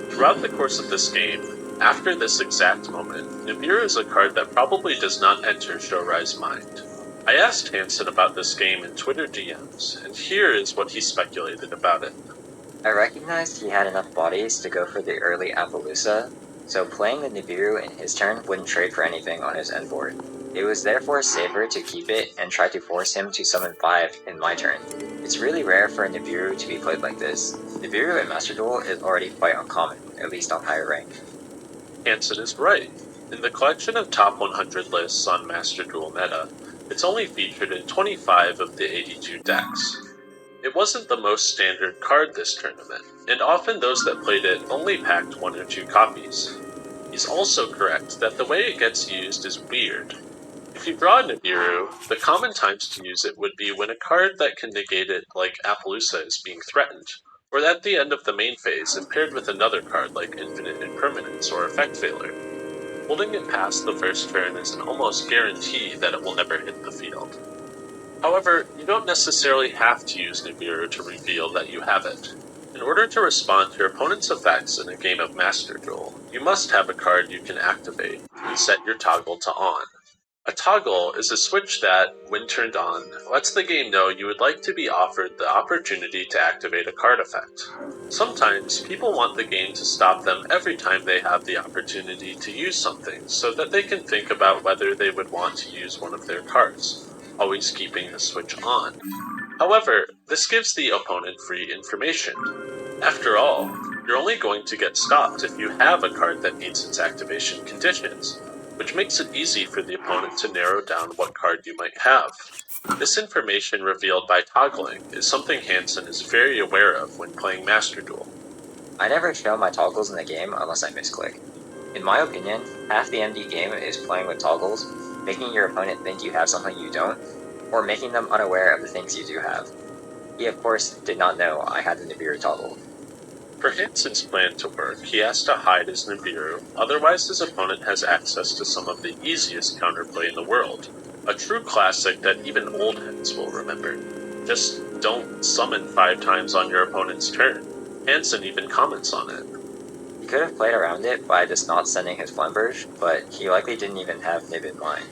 Throughout the course of this game, after this exact moment, Nibiru is a card that probably does not enter Shorai's mind. I asked Hansen about this game in Twitter DMs, and here is what he speculated about it. I recognized he had enough bodies to go for the early Appaloosa, so playing the Nibiru in his turn wouldn't trade for anything on his end board. It was therefore safer to keep it and try to force him to summon 5 in my turn. It's really rare for a Nibiru to be played like this. Nibiru in Master Duel is already quite uncommon, at least on higher rank. Hansen is right. In the collection of top 100 lists on Master Duel meta, it's only featured in 25 of the 82 decks. It wasn't the most standard card this tournament, and often those that played it only packed 1 or 2 copies. He's also correct that the way it gets used is weird. If you draw a Nibiru, the common times to use it would be when a card that can negate it, like Appaloosa, is being threatened, or at the end of the main phase if paired with another card like Infinite Impermanence or Effect Failure. Holding it past the first turn is an almost guarantee that it will never hit the field. However, you don't necessarily have to use Nibiru to reveal that you have it. In order to respond to your opponent's effects in a game of Master Duel, you must have a card you can activate and set your toggle to on. A toggle is a switch that, when turned on, lets the game know you would like to be offered the opportunity to activate a card effect. Sometimes, people want the game to stop them every time they have the opportunity to use something so that they can think about whether they would want to use one of their cards, always keeping the switch on. However, this gives the opponent free information. After all, you're only going to get stopped if you have a card that meets its activation conditions, which makes it easy for the opponent to narrow down what card you might have. This information revealed by toggling is something Hansen is very aware of when playing Master Duel. I never show my toggles in the game unless I misclick. In my opinion, half the MD game is playing with toggles, making your opponent think you have something you don't, or making them unaware of the things you do have. He of course did not know I had the Nibiru toggle. For Hansen's plan to work, he has to hide his Nibiru, otherwise his opponent has access to some of the easiest counterplay in the world. A true classic that even old heads will remember. Just don't summon 5 times on your opponent's turn. Hansen even comments on it. He could have played around it by just not sending his Flamberge, but he likely didn't even have Nib in mind.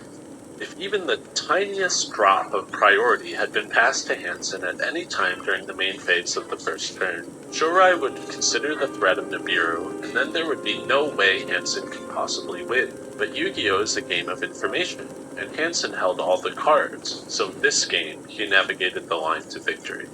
If even the tiniest drop of priority had been passed to Hansen at any time during the main phase of the first turn, Shorai would consider the threat of Nibiru, and then there would be no way Hansen could possibly win. But Yu-Gi-Oh! Is a game of information, and Hansen held all the cards, so in this game, he navigated the line to victory.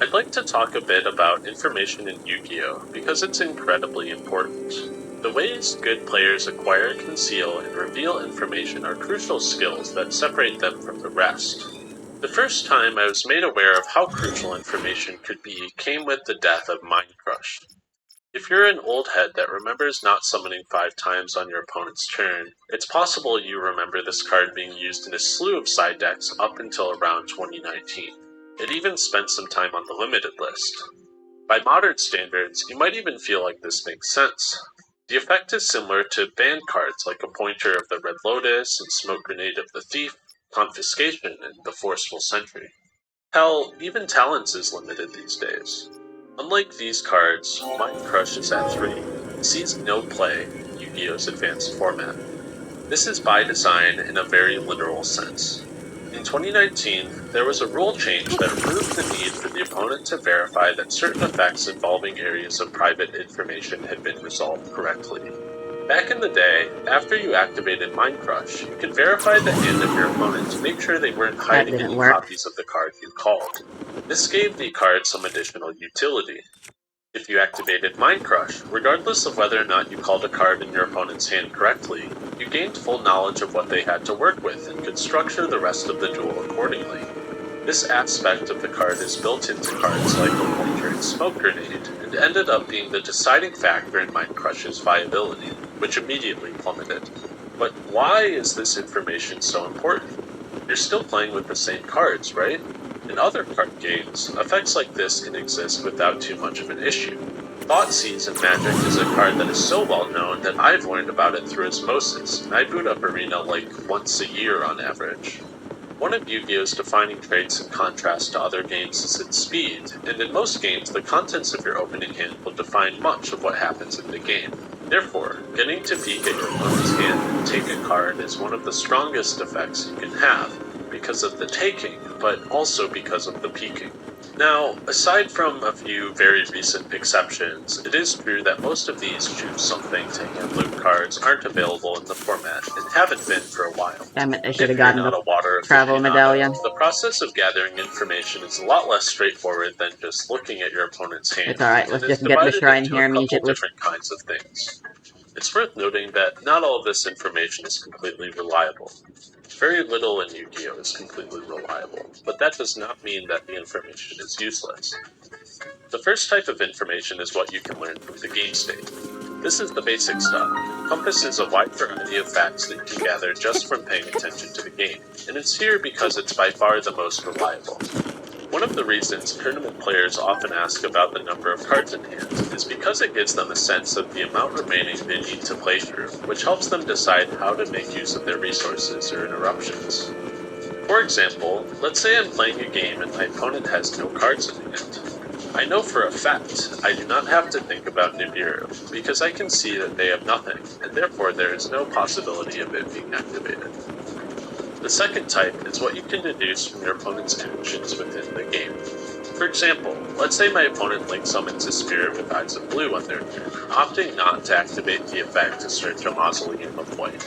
I'd like to talk a bit about information in Yu-Gi-Oh! Because it's incredibly important. The ways good players acquire, conceal, and reveal information are crucial skills that separate them from the rest. The first time I was made aware of how crucial information could be came with the death of Mind Crush. If you're an old head that remembers not summoning 5 times on your opponent's turn, it's possible you remember this card being used in a slew of side decks up until around 2019. It even spent some time on the limited list. By modern standards, you might even feel like this makes sense. The effect is similar to banned cards like a Pointer of the Red Lotus and Smoke Grenade of the Thief, Confiscation, and the Forceful Sentry. Hell, even Talents is limited these days. Unlike these cards, Mind Crush is at 3. It sees no play in Yu-Gi-Oh!'s advanced format. This is by design in a very literal sense. In 2019, there was a rule change that removed the need for the opponent to verify that certain effects involving areas of private information had been resolved correctly. Back in the day, after you activated Mind Crush, you could verify the hand of your opponent to make sure they weren't hiding any copies of the card you called. This gave the card some additional utility. If you activated Mind Crush, regardless of whether or not you called a card in your opponent's hand correctly, you gained full knowledge of what they had to work with and could structure the rest of the duel accordingly. This aspect of the card is built into cards like the Pointer and Smoke Grenade, and ended up being the deciding factor in Mind Crush's viability, which immediately plummeted. But why is this information so important? You're still playing with the same cards, right? In other card games, effects like this can exist without too much of an issue. Thoughtseize in Magic is a card that is so well known that I've learned about it through osmosis, and I boot up Arena like once a year on average. One of Yu-Gi-Oh!'s defining traits in contrast to other games is its speed, and in most games the contents of your opening hand will define much of what happens in the game. Therefore, getting to peek at your opponent's hand and take a card is one of the strongest effects you can have, because of the taking, but also because of the peeking. Now, aside from a few very recent exceptions, it is true that most of these choose something to hand loot cards aren't available in the format, and haven't been for a while. Damn it, I should If have you're gotten not the a water travel medallion. aficionado, the process of gathering information is a lot less straightforward than just looking at your opponent's hand. It's alright, let's and just it's get the divided shrine into here a couple immediately. different kinds of things. It's worth noting that not all of this information is completely reliable. Very little in Yu-Gi-Oh! Is completely reliable, but that does not mean that the information is useless. The first type of information is what you can learn from the game state. This is the basic stuff. It encompasses a wide variety of facts that you can gather just from paying attention to the game, and it's here because it's by far the most reliable. One of the reasons tournament players often ask about the number of cards in hand is because it gives them a sense of the amount remaining they need to play through, which helps them decide how to make use of their resources or interruptions. For example, let's say I'm playing a game and my opponent has no cards in hand. I know for a fact I do not have to think about Nibiru, because I can see that they have nothing, and therefore there is no possibility of it being activated. The second type is what you can deduce from your opponent's actions within the game. For example, let's say my opponent Link summons a spirit with eyes of blue on their turn, opting not to activate the effect to search a mausoleum of white.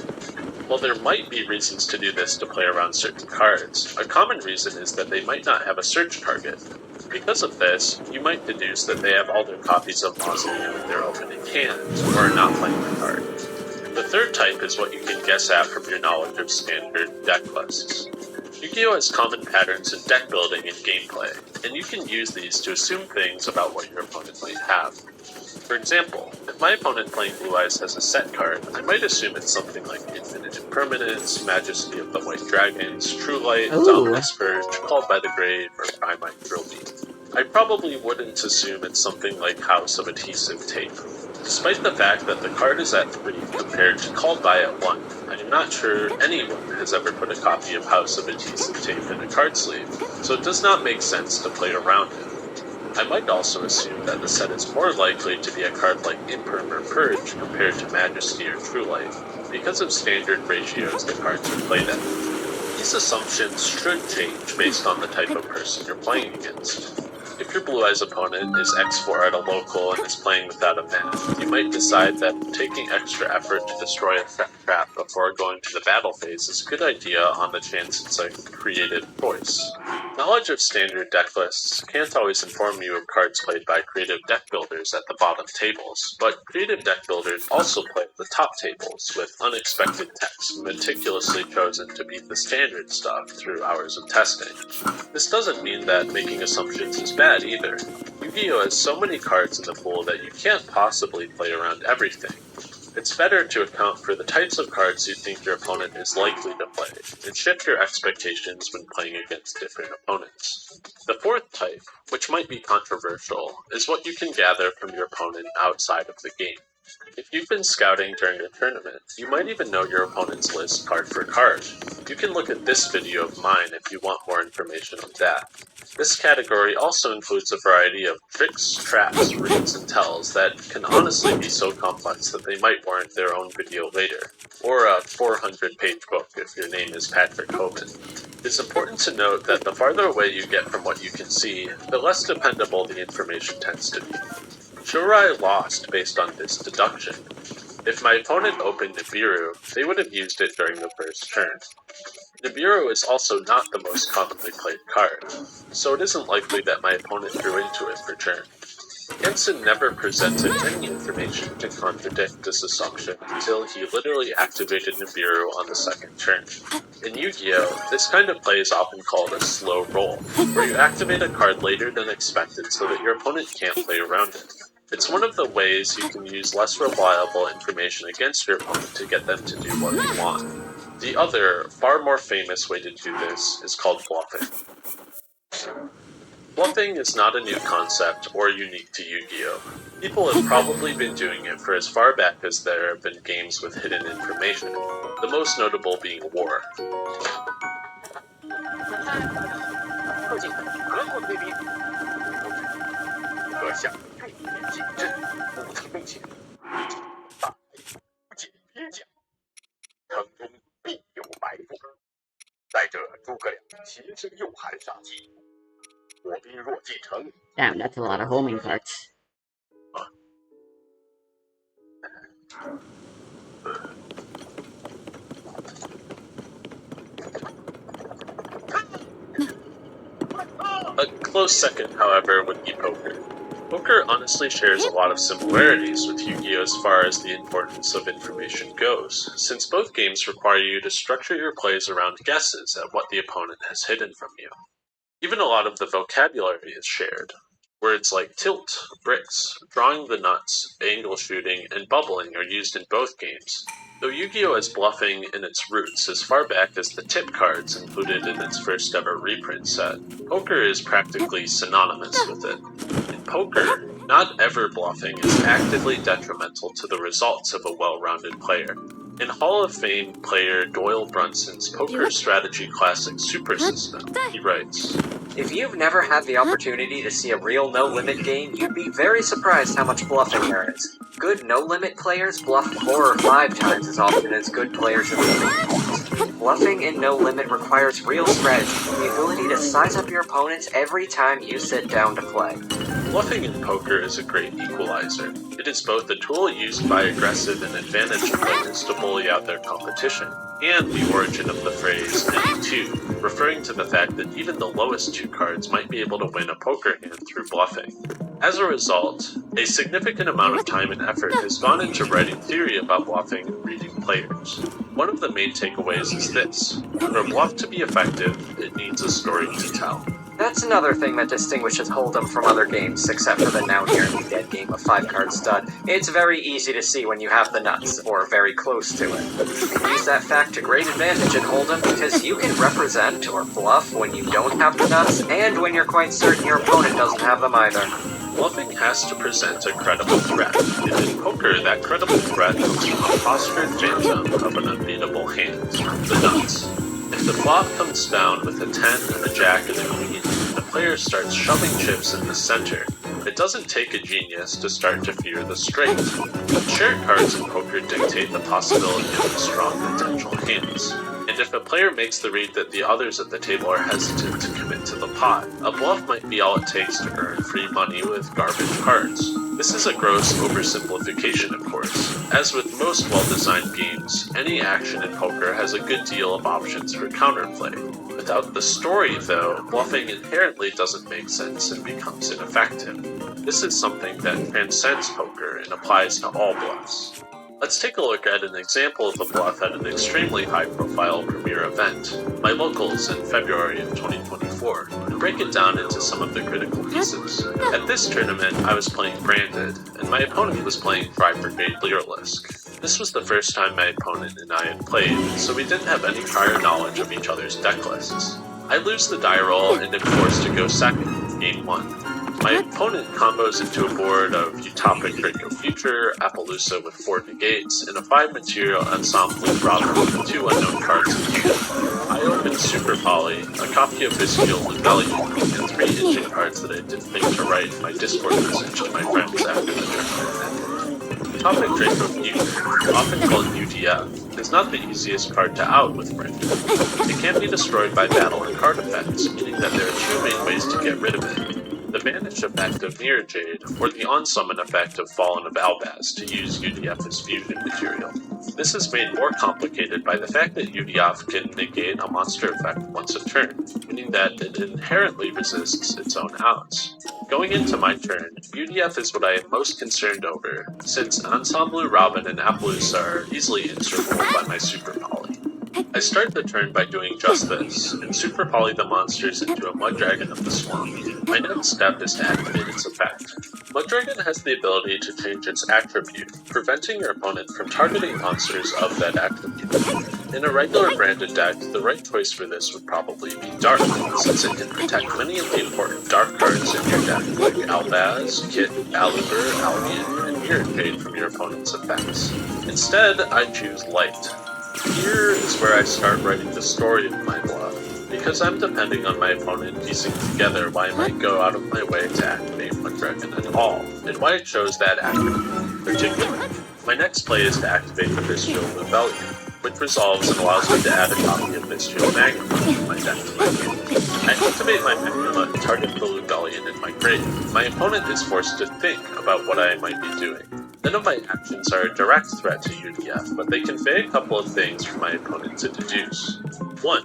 While there might be reasons to do this to play around certain cards, a common reason is that they might not have a search target. Because of this, you might deduce that they have all their copies of Mausoleum in their opening hand, or are not playing the card. The third type is what you can guess at from your knowledge of standard deck lists. Yu-Gi-Oh! Has common patterns in deck building and gameplay, and you can use these to assume things about what your opponent might have. For example, if my opponent playing Blue Eyes has a set card, I might assume it's something like Infinite Impermanence, Majesty of the White Dragons, True Light, Ooh. Dominus Purge, Called by the Grave, or Primite Drill Beat. I probably wouldn't assume it's something like House of Adhesive Tape. Despite the fact that the card is at 3 compared to Called by at 1, I am not sure anyone has ever put a copy of House of Adhesive Tape in a card sleeve, so it does not make sense to play around it. I might also assume that the set is more likely to be a card like Imperm or Purge compared to Majesty or True Light, because of standard ratios the cards are played at. These assumptions should change based on the type of person you're playing against. If your Blue Eyes opponent is X4 at a local and is playing without a mana, you might decide that taking extra effort to destroy a trap before going to the battle phase is a good idea on the chance it's a creative choice. Knowledge of standard deck lists can't always inform you of cards played by creative deck builders at the bottom tables, but creative deck builders also play at the top tables with unexpected text meticulously chosen to beat the standard stuff through hours of testing. This doesn't mean that making assumptions is bad either. Yu-Gi-Oh! Has so many cards in the pool that you can't possibly play around everything. It's better to account for the types of cards you think your opponent is likely to play, and shift your expectations when playing against different opponents. The fourth type, which might be controversial, is what you can gather from your opponent outside of the game. If you've been scouting during a tournament, you might even know your opponent's list card for card. You can look at this video of mine if you want more information on that. This category also includes a variety of tricks, traps, reads, and tells that can honestly be so complex that they might warrant their own video later, or a 400-page book if your name is Patrick Hoban. It's important to note that the farther away you get from what you can see, the less dependable the information tends to be. Shurai lost based on this deduction. If my opponent opened Nibiru, they would have used it during the first turn. Nibiru is also not the most commonly played card, so it isn't likely that my opponent drew into it for turn. Hansen never presented any information to contradict this assumption until he literally activated Nibiru on the second turn. In Yu-Gi-Oh!, this kind of play is often called a slow roll, where you activate a card later than expected so that your opponent can't play around it. It's one of the ways you can use less reliable information against your opponent to get them to do what you want. The other, far more famous way to do this is called bluffing. Bluffing is not a new concept or unique to Yu-Gi-Oh! People have probably been doing it for as far back as there have been games with hidden information, the most notable being War. Damn, that's a lot of homing cards. A close second, however, would be poker. Poker honestly shares a lot of similarities with Yu-Gi-Oh! As far as the importance of information goes, since both games require you to structure your plays around guesses at what the opponent has hidden from you. Even a lot of the vocabulary is shared. Words like tilt, bricks, drawing the nuts, angle shooting, and bubbling are used in both games, though Yu-Gi-Oh! Has bluffing in its roots as far back as the tip cards included in its first ever reprint set. Poker is practically synonymous with it. In poker, not ever bluffing is actively detrimental to the results of a well-rounded player. In Hall of Fame player Doyle Brunson's Poker Strategy Classic Super System, he writes, If you've never had the opportunity to see a real no-limit game, you'd be very surprised how much bluffing there is. Good no-limit players bluff 4 or 5 times as often as good players in limit. Bluffing in no-limit requires real strategy, the ability to size up your opponents every time you sit down to play. Bluffing in poker is a great equalizer. It is both a tool used by aggressive and advantaged players to bully out their competition, and the origin of the phrase any two, referring to the fact that even the lowest 2 cards might be able to win a poker hand through bluffing. As a result, a significant amount of time and effort has gone into writing theory about bluffing and reading players. One of the main takeaways is this: for a bluff to be effective, it needs a story to tell. That's another thing that distinguishes Hold'em from other games, except for the now nearly dead game of 5-card stud. It's very easy to see when you have the nuts, or very close to it. You can use that fact to great advantage in Hold'em because you can represent or bluff when you don't have the nuts, and when you're quite certain your opponent doesn't have them either. Bluffing has to present a credible threat, and in poker that credible threat comes from a postured phantom of an unbeatable hand, the nuts. If the flop comes down with a 10, a jack, and a queen, the player starts shoving chips in the center. It doesn't take a genius to start to fear the straight. Shared cards in poker dictate the possibility of strong potential hands. And if a player makes the read that the others at the table are hesitant to commit to the pot, a bluff might be all it takes to earn free money with garbage cards. This is a gross oversimplification, of course. As with most well-designed games, any action in poker has a good deal of options for counterplay. Without the story, though, bluffing inherently doesn't make sense and becomes ineffective. This is something that transcends poker and applies to all bluffs. Let's take a look at an example of a bluff at an extremely high-profile premiere event, my locals in February of 2024, and break it down into some of the critical pieces. At this tournament, I was playing Branded, and my opponent was playing 5 Brigade Lyrilisc. This was the first time my opponent and I had played, so we didn't have any prior knowledge of each other's deck lists. I lose the die roll and am forced to go second in Game 1. My opponent combos into a board of Utopic Draco Future, Appaloosa with 4 negates, and a 5-material Ensemble Robber with 2 unknown cards in hand. I opened Super Poly, a copy of Bestial Rebellion, and 3 engine cards that I did think to write in my Discord message to my friends after the tournament ended. Utopic Draco Future, often called UDF, is not the easiest card to out with Branded. It can be destroyed by battle or card effects, meaning that there are 2 main ways to get rid of it. The Banish effect of Mirror Jade, or the On-Summon effect of Fallen of Albaz to use UDF as fusion material. This is made more complicated by the fact that UDF can negate a monster effect once a turn, meaning that it inherently resists its own outs. Going into my turn, UDF is what I am most concerned over, since Ensemble Robin and Appaloosa are easily answerable by my Super Poly. I start the turn by doing just this, and Super Poly the monsters into a Mud Dragon of the Swamp. My next step is to activate its effect. Mud Dragon has the ability to change its attribute, preventing your opponent from targeting monsters of that attribute. In a regular Branded deck, the right choice for this would probably be Dark, since it can protect many of the important dark cards in your deck, like Albaz, Kit, Aluber, Albion, and Mirror Jade from your opponent's effects. Instead, I choose Light. Here is where I start writing the story of my bluff, because I'm depending on my opponent piecing together why I might go out of my way to activate Mud Dragon at all, and why I chose that attribute in particular. My next play is to activate the Bestial Rebellion, which resolves and allows me to add a copy of Bestial Magma to my deck to my hand. I activate my Magma and target the Rebellion in my grave. My opponent is forced to think about what I might be doing. None of my actions are a direct threat to UDF, but they convey a couple of things for my opponent to deduce. 1.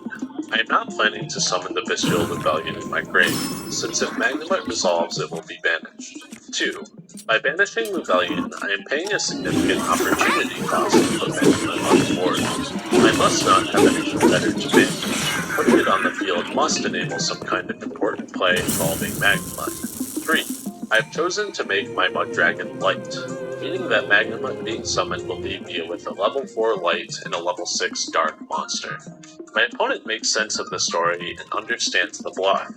I am not planning to summon the Bestial Rebellion in my grave, since if Magnemite resolves it will be banished. 2. By banishing Rebellion, I am paying a significant opportunity cost to put Magnemite on the board. I must not have anything better to banish. Putting it on the field must enable some kind of important play involving Magnemite. 3. I've chosen to make my Mud Dragon light, meaning that Magnemite being summoned will leave me with a level 4 light and a level 6 dark monster. My opponent makes sense of the story and understands the bluff.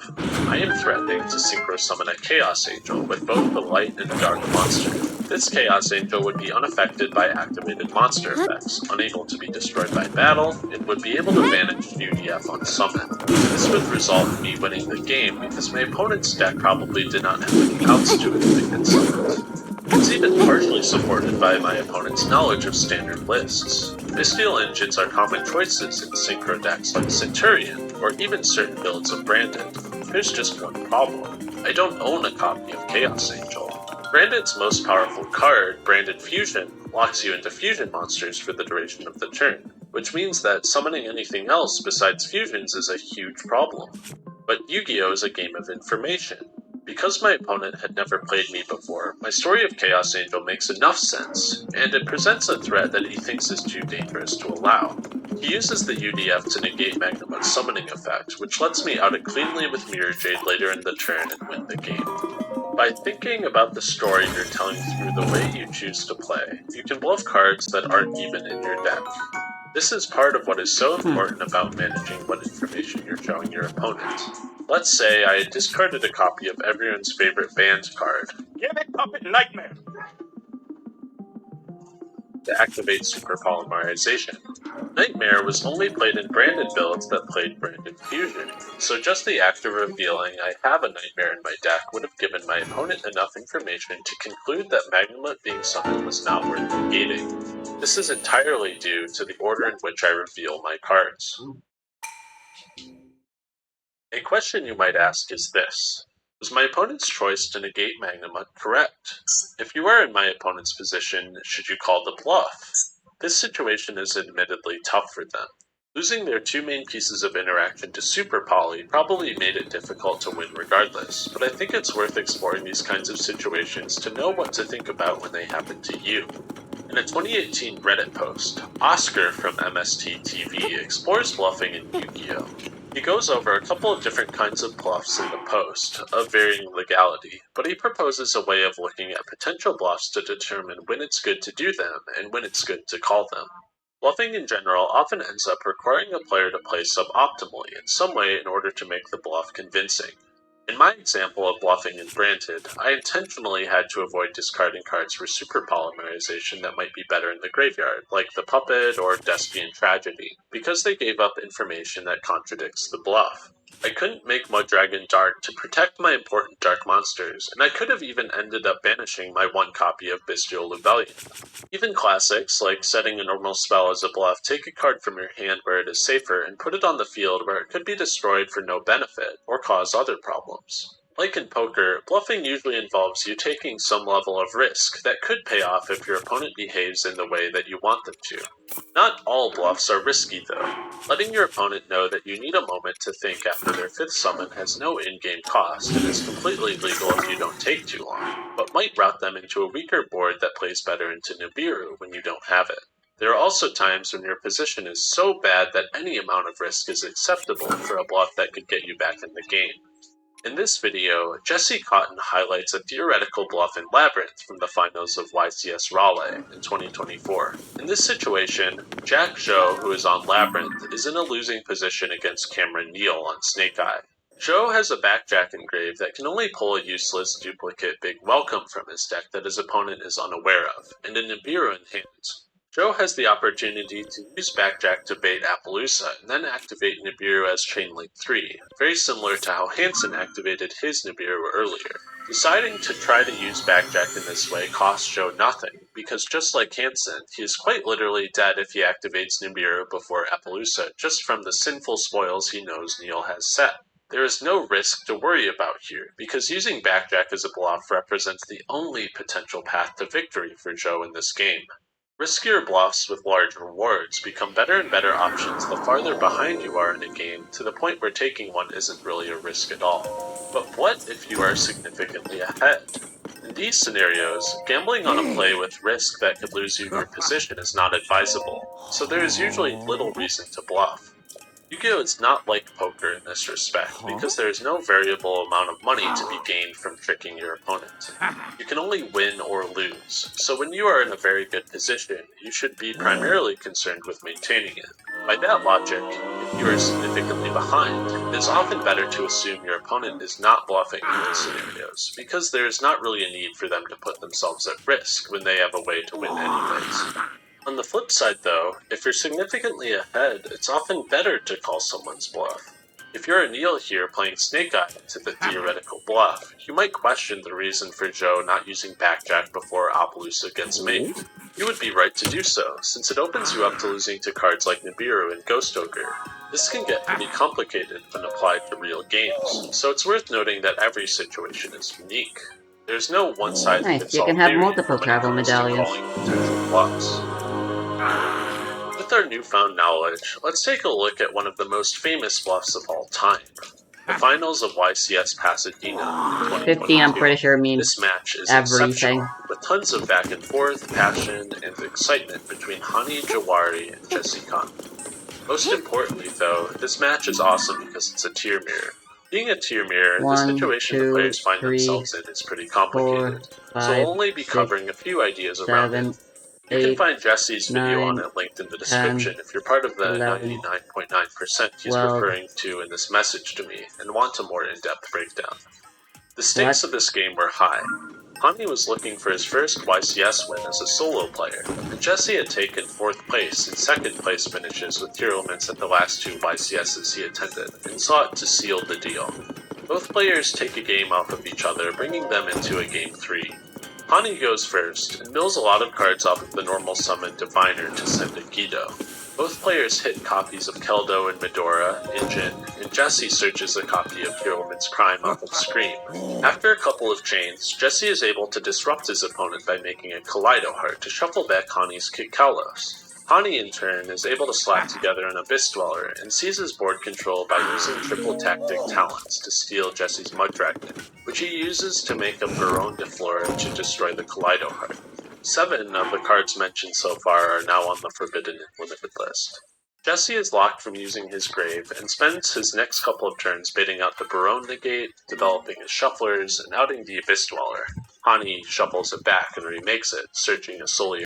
I am threatening to synchro summon a Chaos Angel with both a light and a dark monster. This Chaos Angel would be unaffected by activated monster effects, unable to be destroyed by battle, and would be able to vanish UDF on summon. This would result in me winning the game because my opponent's deck probably did not have any outs to it if it gets summoned. It's even partially supported by my opponent's knowledge of standard lists. Mystial engines are common choices in synchro decks like Centurion, or even certain builds of Branded. There's just one problem. I don't own a copy of Chaos Angel. Branded's most powerful card, Branded Fusion, locks you into fusion monsters for the duration of the turn, which means that summoning anything else besides fusions is a huge problem. But Yu-Gi-Oh! Is a game of information. Because my opponent had never played me before, my story of Chaos Angel makes enough sense, and it presents a threat that he thinks is too dangerous to allow. He uses the UDF to negate Magnemite's summoning effect, which lets me out it cleanly with Mirror Jade later in the turn and win the game. By thinking about the story you're telling through the way you choose to play, you can bluff cards that aren't even in your deck. This is part of what is so important about managing what information you're showing your opponent. Let's say I discarded a copy of everyone's favorite band card. Give it Puppet Nightmare! To activate Super Polymerization. Nightmare was only played in branded builds that played Branded Fusion, so just the act of revealing I have a Nightmare in my deck would have given my opponent enough information to conclude that Magnemite being summoned was not worth negating. This is entirely due to the order in which I reveal my cards. A question you might ask is this. Was my opponent's choice to negate Magnemite correct? If you are in my opponent's position, should you call the bluff? This situation is admittedly tough for them. Losing their two main pieces of interaction to Super Poly probably made it difficult to win regardless, but I think it's worth exploring these kinds of situations to know what to think about when they happen to you. In a 2018 Reddit post, Oscar from MST TV explores bluffing in Yu-Gi-Oh! He goes over a couple of different kinds of bluffs in the post, of varying legality, but he proposes a way of looking at potential bluffs to determine when it's good to do them and when it's good to call them. Bluffing in general often ends up requiring a player to play suboptimally in some way in order to make the bluff convincing. In my example of bluffing in Branded, I intentionally had to avoid discarding cards for super polymerization that might be better in the graveyard, like the Puppet or Despian Tragedy, because they gave up information that contradicts the bluff. I couldn't make Mud Dragon dark to protect my important dark monsters, and I could have even ended up banishing my one copy of Bestial Rebellion. Even classics, like setting a normal spell as a bluff, take a card from your hand where it is safer and put it on the field where it could be destroyed for no benefit, or cause other problems. Like in poker, bluffing usually involves you taking some level of risk that could pay off if your opponent behaves in the way that you want them to. Not all bluffs are risky though. Letting your opponent know that you need a moment to think after their 5th summon has no in-game cost and is completely legal if you don't take too long, but might route them into a weaker board that plays better into Nibiru when you don't have it. There are also times when your position is so bad that any amount of risk is acceptable for a bluff that could get you back in the game. In this video, Jesse Cotton highlights a theoretical bluff in Labyrinth from the finals of YCS Raleigh in 2024. In this situation, Jack Zhou, who is on Labyrinth, is in a losing position against Cameron Neal on Snake Eye. Zhou has a backjack engraved that can only pull a useless duplicate Big Welcome from his deck that his opponent is unaware of, and a Nibiru in hand. Joe has the opportunity to use Backjack to bait Appaloosa and then activate Nibiru as Chain Link 3, very similar to how Hansen activated his Nibiru earlier. Deciding to try to use Backjack in this way costs Joe nothing, because just like Hansen, he is quite literally dead if he activates Nibiru before Appaloosa just from the sinful spoils he knows Neil has set. There is no risk to worry about here, because using Backjack as a bluff represents the only potential path to victory for Joe in this game. Riskier bluffs with large rewards become better and better options the farther behind you are in a game, to the point where taking one isn't really a risk at all. But what if you are significantly ahead? In these scenarios, gambling on a play with risk that could lose you your position is not advisable, so there is usually little reason to bluff. Yu-Gi-Oh! Is not like poker in this respect, because there is no variable amount of money to be gained from tricking your opponent. You can only win or lose, so when you are in a very good position, you should be primarily concerned with maintaining it. By that logic, if you are significantly behind, it is often better to assume your opponent is not bluffing in those scenarios, because there is not really a need for them to put themselves at risk when they have a way to win anyways. On the flip side though, if you're significantly ahead, it's often better to call someone's bluff. If you're Anil here playing Snake Eye to the theoretical bluff, you might question the reason for Joe not using Backjack before Appaloosa gets made. You would be right to do so, since it opens you up to losing to cards like Nibiru and Ghost Ogre. This can get pretty complicated when applied to real games, so it's worth noting that every situation is unique. There's no Nice, one-size-fits-all you can have theory multiple when it travel comes to medallions. calling potential bluffs. With our newfound knowledge, let's take a look at one of the most famous bluffs of all time. The finals of YCS Pasadena in 15, I'm 2022. pretty sure means This match is everything. exceptional, with tons of back and forth, passion, and excitement between Hani Jawari and Jesse Khan. Most importantly though, this match is awesome because it's a tier mirror. Being a tier mirror, the 1, situation 2, the players find 3, themselves in is pretty 4, complicated, so 5, I'll only be 6, covering a few ideas around 7, it. You can 8, find Jesse's video on 9, it linked in the 10, description if you're part of the 11, 99.9% he's 12. referring to in this message to me and want a more in-depth breakdown. The stakes of this game were high. Hani was looking for his first YCS win as a solo player, and Jesse had taken 4th place and 2nd place finishes with tier elements at the last 2 YCSs he attended, and sought to seal the deal. Both players take a game off of each other, bringing them into a game 3. Hani goes first, and mills a lot of cards off of the normal summon Diviner to send a Guido. Both players hit copies of Keldo and Medora, Injin, and Jesse searches a copy of Hieroman's Crime off of Scream. After a couple of chains, Jesse is able to disrupt his opponent by making a Kaleido Heart to shuffle back Hani's Kikalos. Hani, in turn, is able to slap together an Abyss Dweller and seizes board control by using triple tactic talents to steal Jesse's Mud Dragon, which he uses to make a Baron de Flora to destroy the Kaleido Heart. 7 of the cards mentioned so far are now on the Forbidden and Limited list. Jesse is locked from using his grave and spends his next couple of turns baiting out the Baron negate, developing his shufflers, and outing the Abyss Dweller. Hani shuffles it back and remakes it, searching a Solier